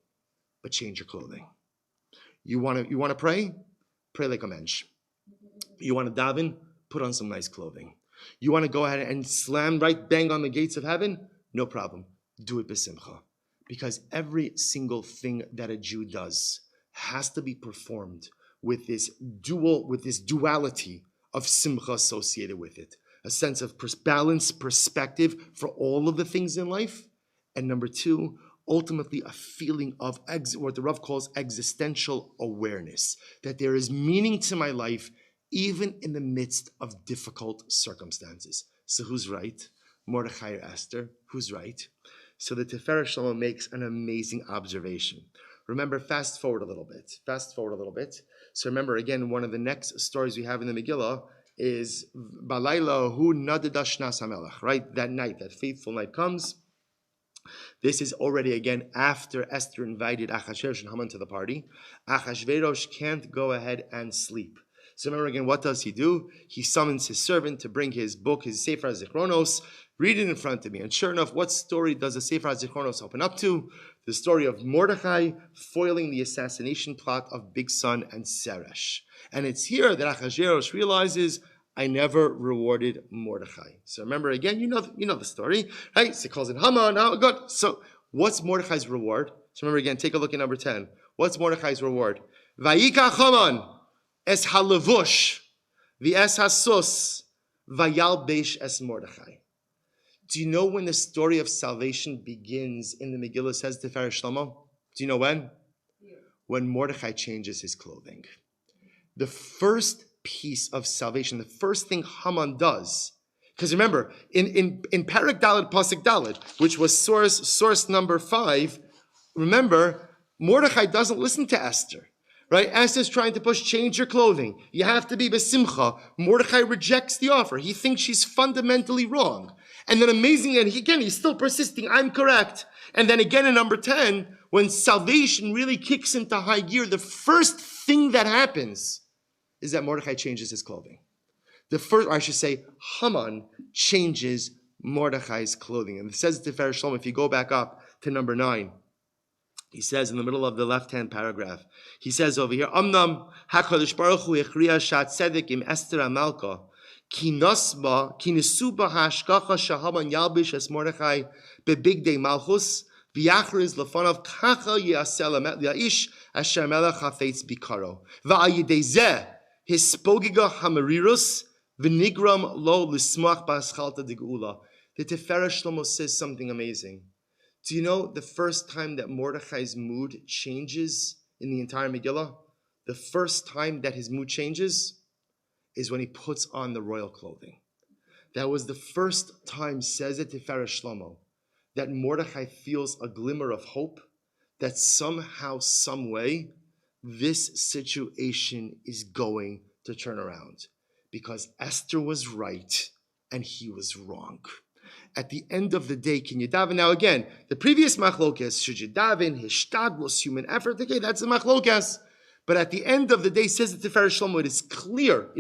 Speaker 1: but change your clothing. You want to pray? Pray like a mensch. You want to daven? Put on some nice clothing. You want to go ahead and slam right bang on the gates of heaven? No problem. Do it b'simcha. Because every single thing that a Jew does has to be performed with this duality of simcha associated with it. A sense of balanced perspective for all of the things in life. And number two, ultimately a feeling of what the Rav calls existential awareness. That there is meaning to my life even in the midst of difficult circumstances. So who's right? Mordechai or Esther? Who's right? So the Tiferes Shlomo makes an amazing observation. Remember, fast forward a little bit. So remember, again, one of the next stories we have in the Megillah is Balayla hu nadada shnas hamelech, right? That night, that fateful night comes. This is already, again, after Esther invited Achashverosh and Haman to the party. Achashverosh can't go ahead and sleep. So remember, again, what does he do? He summons his servant to bring his book, his Sefer HaZichronos, read it in front of me. And sure enough, what story does the Sefer HaZichronos open up to? The story of Mordechai foiling the assassination plot of Bigsan and Seresh. And it's here that Achashverosh realizes, I never rewarded Mordechai. So remember, again, you know the story, right? So he calls it Haman. Now, good. So what's Mordechai's reward? So remember, again, take a look at number 10. What's Mordechai's reward? Vayikach Haman es halevush v'es hasus vayal beish es Mordechai. Do you know when the story of salvation begins in the Megillah, says Tiferes Shlomo? Do you know when? Yeah. When Mordechai changes his clothing. The first piece of salvation, the first thing Haman does, because remember, in Parak Daled, Pasuk Daled, which was source number 5, remember, Mordechai doesn't listen to Esther. Right? Esther's trying to push, change your clothing. You have to be besimcha. Mordechai rejects the offer. He thinks she's fundamentally wrong. And then amazingly, and he's still persisting, I'm correct. And then again in number 10, when salvation really kicks into high gear, the first thing that happens is that Mordechai changes his clothing. Haman changes Mordechai's clothing. And it says to Tiferes Shlomo, if you go back up to number 9, He says in the middle of the left-hand paragraph, he says over here, Amnam HaKadosh Baruch Hu Echriya Shat Tzedek Im Esther HaMelka Ki Nesuba HaHashgacha Shahaman Yalbish Es Mordechai Bebigdei Malchus V'yachriz Lefanav Kacha Yasel Ya'ish Asher Melech HaFeitz Bikaro V'ayidei Zeh Hispogiga Hamarirus V'nigram Lo Lismach Ba'aschalta Digula. The Tiferet Shlomo says something amazing. Do you know the first time that Mordechai's mood changes in the entire Megillah? The first time that his mood changes is when he puts on the royal clothing. That was the first time, says it Tiferet Shlomo, that Mordechai feels a glimmer of hope that somehow, some way, this situation is going to turn around. Because Esther was right and he was wrong. At the end of the day, can you daven? Now again, the previous machlokas, should you daven, hishtadlos, human effort, okay, that's the machlokas. But at the end of the day, says the Tiferet Shlomo, it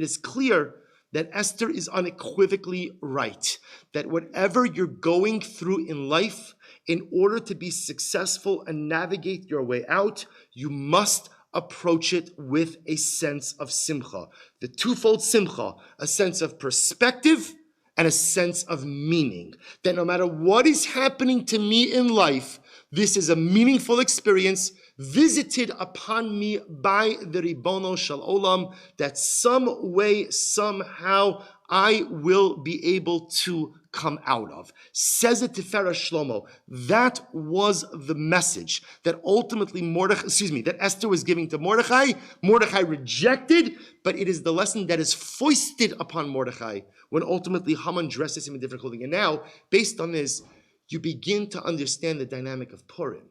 Speaker 1: is clear that Esther is unequivocally right. That whatever you're going through in life, in order to be successful and navigate your way out, you must approach it with a sense of simcha. The twofold simcha, a sense of perspective and a sense of meaning. That no matter what is happening to me in life, this is a meaningful experience visited upon me by the Ribono Shel Olam, that some way, somehow, I will be able to come out of. Says it Tiferet Shlomo. That was the message that ultimately that Esther was giving to Mordechai. Mordechai rejected, but it is the lesson that is foisted upon Mordechai when ultimately Haman dresses him in different clothing. And now, based on this, you begin to understand the dynamic of Purim.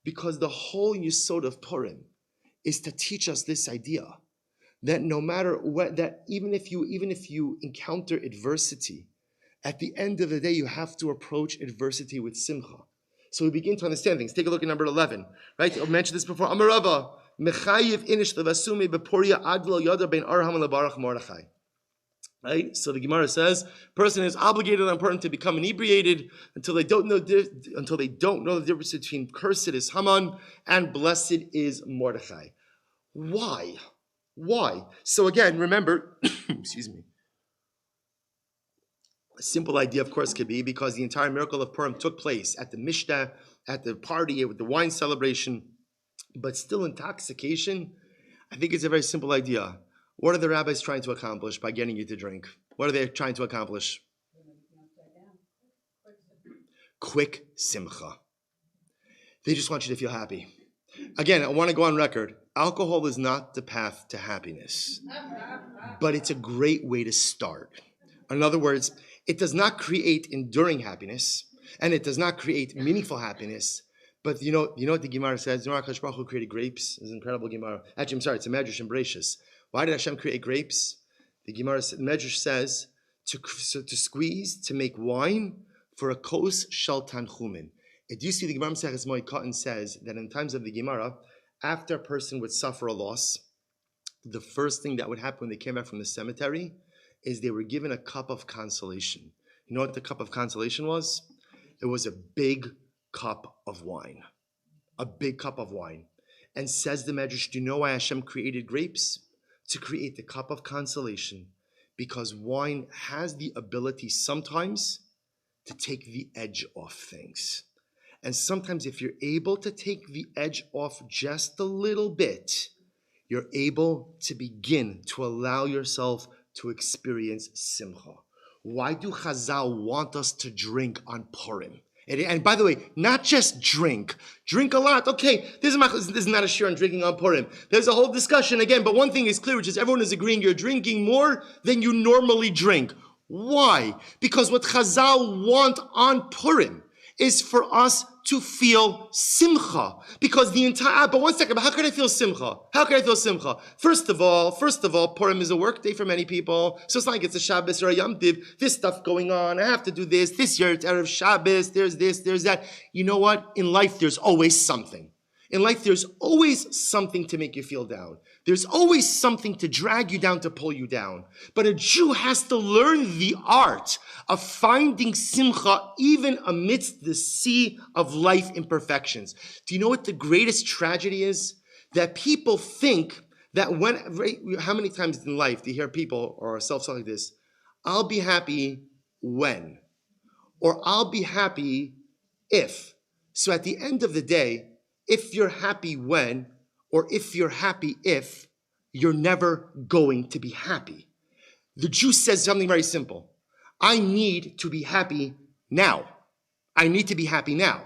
Speaker 1: Because the whole yesod of Purim is to teach us this idea that no matter what, that even if you encounter adversity, at the end of the day, you have to approach adversity with simcha. So we begin to understand things. Take a look at number 11. Right? I mentioned this before. Amarava, mechayiv inish levasume beporia adlo yada ben arham lebarach Mordechai. Right? So the Gemara says, person is obligated on Purim to become inebriated until they don't know the difference between cursed is Haman and blessed is Mordechai. Why? So again, remember, excuse me. A simple idea, of course, could be because the entire miracle of Purim took place at the Mishnah, at the party, with the wine celebration, but still intoxication. I think it's a very simple idea. What are the rabbis trying to accomplish by getting you to drink? What are they trying to accomplish? Quick simcha. They just want you to feel happy. Again, I want to go on record. Alcohol is not the path to happiness, but it's a great way to start. In other words, it does not create enduring happiness, and it does not create meaningful happiness. But you know what the Gemara says? You know, HaKadosh Baruch Hu created grapes. It's an incredible Gemara. Actually, I'm sorry, it's a Medrash in Bereshis. Why did Hashem create grapes? The Gemara Medrash says to squeeze, to make wine for a kos shel tanchumin. It used to be the Gemara Maseches Moed Katan says that in times of the Gemara, after a person would suffer a loss, the first thing that would happen when they came back from the cemetery is they were given a cup of consolation. You know what the cup of consolation was? It was a big cup of wine. A big cup of wine. And says the Medrash, do you know why Hashem created grapes? To create the cup of consolation. Because wine has the ability sometimes to take the edge off things. And sometimes if you're able to take the edge off just a little bit, you're able to begin to allow yourself to experience simcha. Why do Chazal want us to drink on Purim? And by the way, not just drink a lot. Okay, this is not a shir on drinking on Purim. There's a whole discussion again, but one thing is clear, which is everyone is agreeing you're drinking more than you normally drink. Why? Because what Chazal want on Purim is for us to feel simcha. Because the entire, but one second, but how can I feel simcha? How can I feel simcha? First of all, Purim is a work day for many people. So it's not like it's a Shabbos or a Yom Tiv. This stuff going on, I have to do this year it's Erev Shabbos, there's this, there's that. You know what? In life, there's always something. In life, there's always something to make you feel down. There's always something to drag you down, to pull you down. But a Jew has to learn the art of finding simcha even amidst the sea of life imperfections. Do you know what the greatest tragedy is? That people think that how many times in life do you hear people or ourselves like this? I'll be happy when, or I'll be happy if. So at the end of the day, if you're happy when, or if you're happy if, you're never going to be happy. The Jew says something very simple. I need to be happy now. I need to be happy now.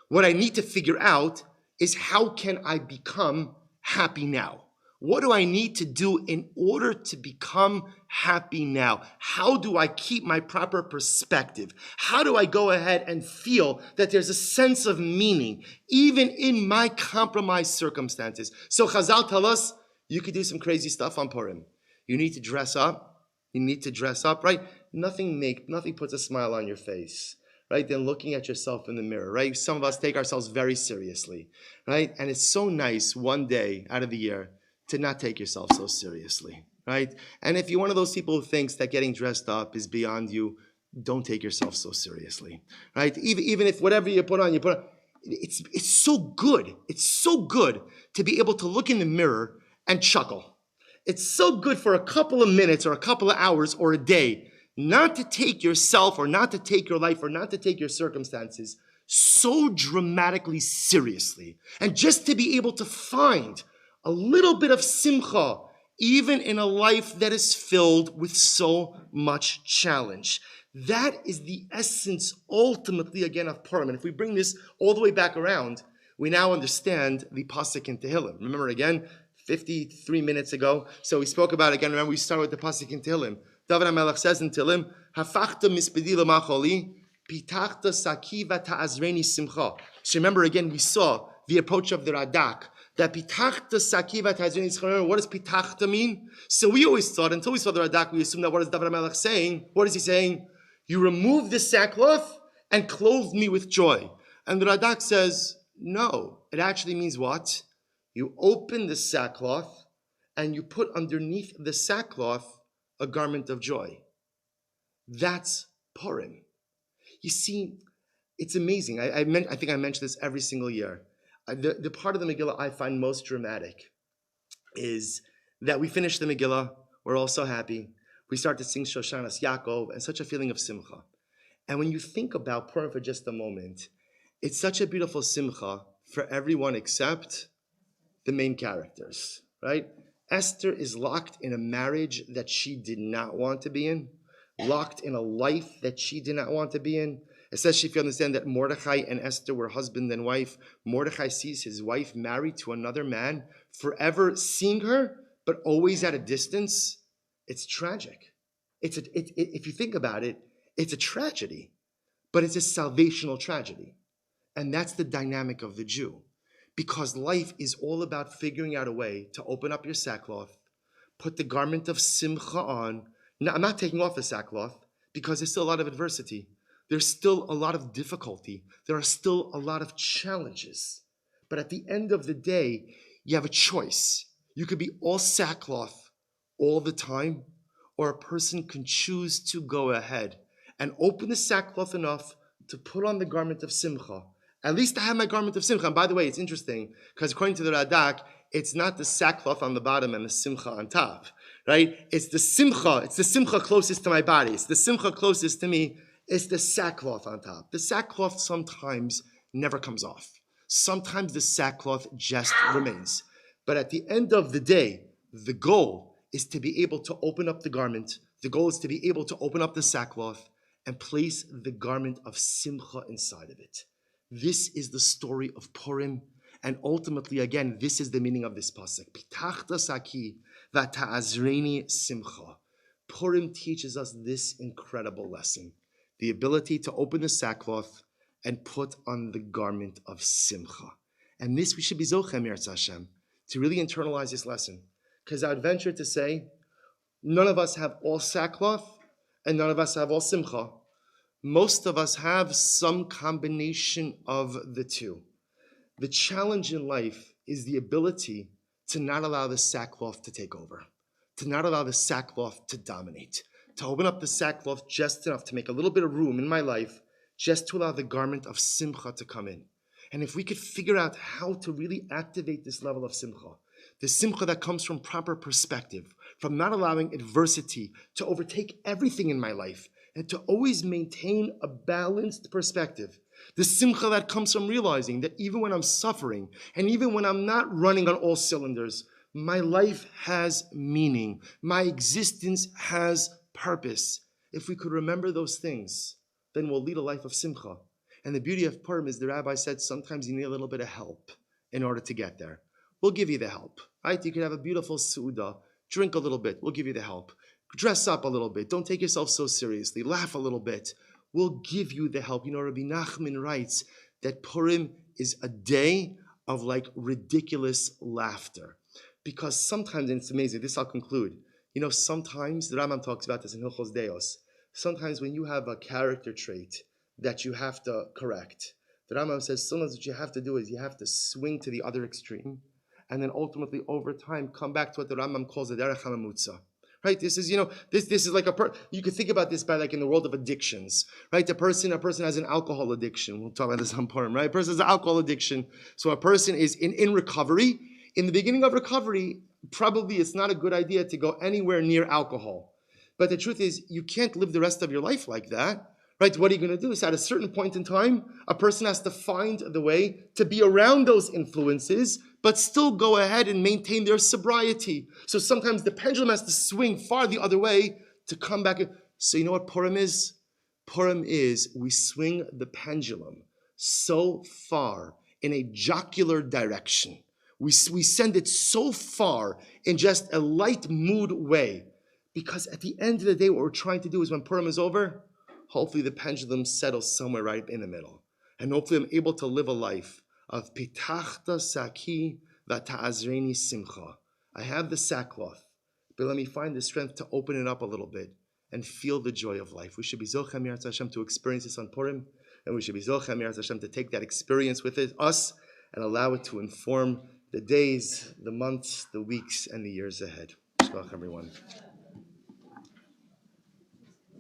Speaker 1: What I need to figure out is how can I become happy now? What do I need to do in order to become happy now? How do I keep my proper perspective? How do I go ahead and feel that there's a sense of meaning, even in my compromised circumstances? So Chazal tell us, you could do some crazy stuff on Purim. You need to dress up. You need to dress up, right? Nothing puts a smile on your face, right? Than looking at yourself in the mirror, right? Some of us take ourselves very seriously, right? And it's so nice one day out of the year to not take yourself so seriously, right? And if you're one of those people who thinks that getting dressed up is beyond you, don't take yourself so seriously, right? Even if whatever you put on, it's so good. It's so good to be able to look in the mirror and chuckle. It's so good for a couple of minutes or a couple of hours or a day not to take yourself or not to take your life or not to take your circumstances so dramatically seriously. And just to be able to find a little bit of simcha, even in a life that is filled with so much challenge. That is the essence, ultimately, again, of Purim. And if we bring this all the way back around, we now understand the pasuk in Tehillim. Remember, again, 53 minutes ago, so we spoke about, again, remember, we started with the pasuk in Tehillim. David HaMelech says in Tehillim, Hafachta mispedi l'macholi, pitachta saki v'ta'azreni simcha. So remember, again, we saw the approach of the Radak, that pitachta sakiva ta'azreni simcha. What does pitachta mean? So we always thought, until we saw the Radak, we assumed that what is David HaMelech saying? What is he saying? You remove the sackcloth and clothe me with joy. And the Radak says, no, it actually means what? You open the sackcloth and you put underneath the sackcloth a garment of joy. That's Purim. You see, it's amazing. I think I mention this every single year. The part of the Megillah I find most dramatic is that we finish the Megillah, we're all so happy. We start to sing Shoshanas Yaakov, and such a feeling of simcha. And when you think about Purim for just a moment, it's such a beautiful simcha for everyone except the main characters, right? Esther is locked in a marriage that she did not want to be in, locked in a life that she did not want to be in. Especially if you understand that Mordecai and Esther were husband and wife. Mordecai sees his wife married to another man, forever seeing her, but always at a distance. It's tragic. If you think about it, it's a tragedy, but it's a salvational tragedy. And that's the dynamic of the Jew. Because life is all about figuring out a way to open up your sackcloth, put the garment of simcha on. Now, I'm not taking off the sackcloth because there's still a lot of adversity. There's still a lot of difficulty. There are still a lot of challenges. But at the end of the day, you have a choice. You could be all sackcloth all the time, or a person can choose to go ahead and open the sackcloth enough to put on the garment of simcha. At least I have my garment of simcha. And by the way, it's interesting, because according to the Radak, it's not the sackcloth on the bottom and the simcha on top, right? It's the simcha closest to my body. It's the simcha closest to me. It's the sackcloth on top. The sackcloth sometimes never comes off. Sometimes the sackcloth just remains. But at the end of the day, the goal is to be able to open up the garment. The goal is to be able to open up the sackcloth and place the garment of simcha inside of it. This is the story of Purim. And ultimately, again, this is the meaning of this pasuk. Pitachta saki v'ta'azreni simcha. Purim teaches us this incredible lesson. The ability to open the sackcloth and put on the garment of simcha. And this we should be zochem, Yirtzeh Hashem, to really internalize this lesson. Because I would venture to say, none of us have all sackcloth and none of us have all simcha. Most of us have some combination of the two. The challenge in life is the ability to not allow the sackcloth to take over, to not allow the sackcloth to dominate, to open up the sackcloth just enough to make a little bit of room in my life just to allow the garment of Simcha to come in. And if we could figure out how to really activate this level of Simcha, the Simcha that comes from proper perspective, from not allowing adversity to overtake everything in my life, and to always maintain a balanced perspective. The Simcha that comes from realizing that even when I'm suffering, and even when I'm not running on all cylinders, my life has meaning. My existence has purpose. If we could remember those things, then we'll lead a life of Simcha. And the beauty of Purim is the rabbi said sometimes you need a little bit of help in order to get there. We'll give you the help. Right? You could have a beautiful Su'udah, drink a little bit, we'll give you the help. Dress up a little bit, don't take yourself so seriously, laugh a little bit. We'll give you the help. You know, Rabbi Nachman writes that Purim is a day of like ridiculous laughter. Because sometimes, and it's amazing, this I'll conclude, you know, sometimes, the Rambam talks about this in Hilchos Deos, sometimes when you have a character trait that you have to correct, the Rambam says sometimes what you have to do is you have to swing to the other extreme, and then ultimately over time come back to what the Rambam calls the derech hamamutza. Right? This is, you know, this is like you could think about this by like in the world of addictions, right? A person has an alcohol addiction. We'll talk about this on Purim, right? A person has an alcohol addiction. So a person is in recovery. In the beginning of recovery, probably it's not a good idea to go anywhere near alcohol. But the truth is, you can't live the rest of your life like that. Right? What are you going to do? So at a certain point in time, a person has to find the way to be around those influences, but still go ahead and maintain their sobriety. So sometimes the pendulum has to swing far the other way to come back. So you know what Purim is? Purim is we swing the pendulum so far in a jocular direction. We send it so far in just a light mood way. Because at the end of the day, what we're trying to do is when Purim is over, hopefully the pendulum settles somewhere right in the middle. And hopefully I'm able to live a life of pitachta saki v'ta'azreni simcha. I have the sackcloth, but let me find the strength to open it up a little bit and feel the joy of life. We should be zochem Yirtzeh Hashem to experience this on Purim, and we should be zochem Yirtzeh Hashem to take that experience with us and allow it to inform the days, the months, the weeks, and the years ahead. Shkach everyone.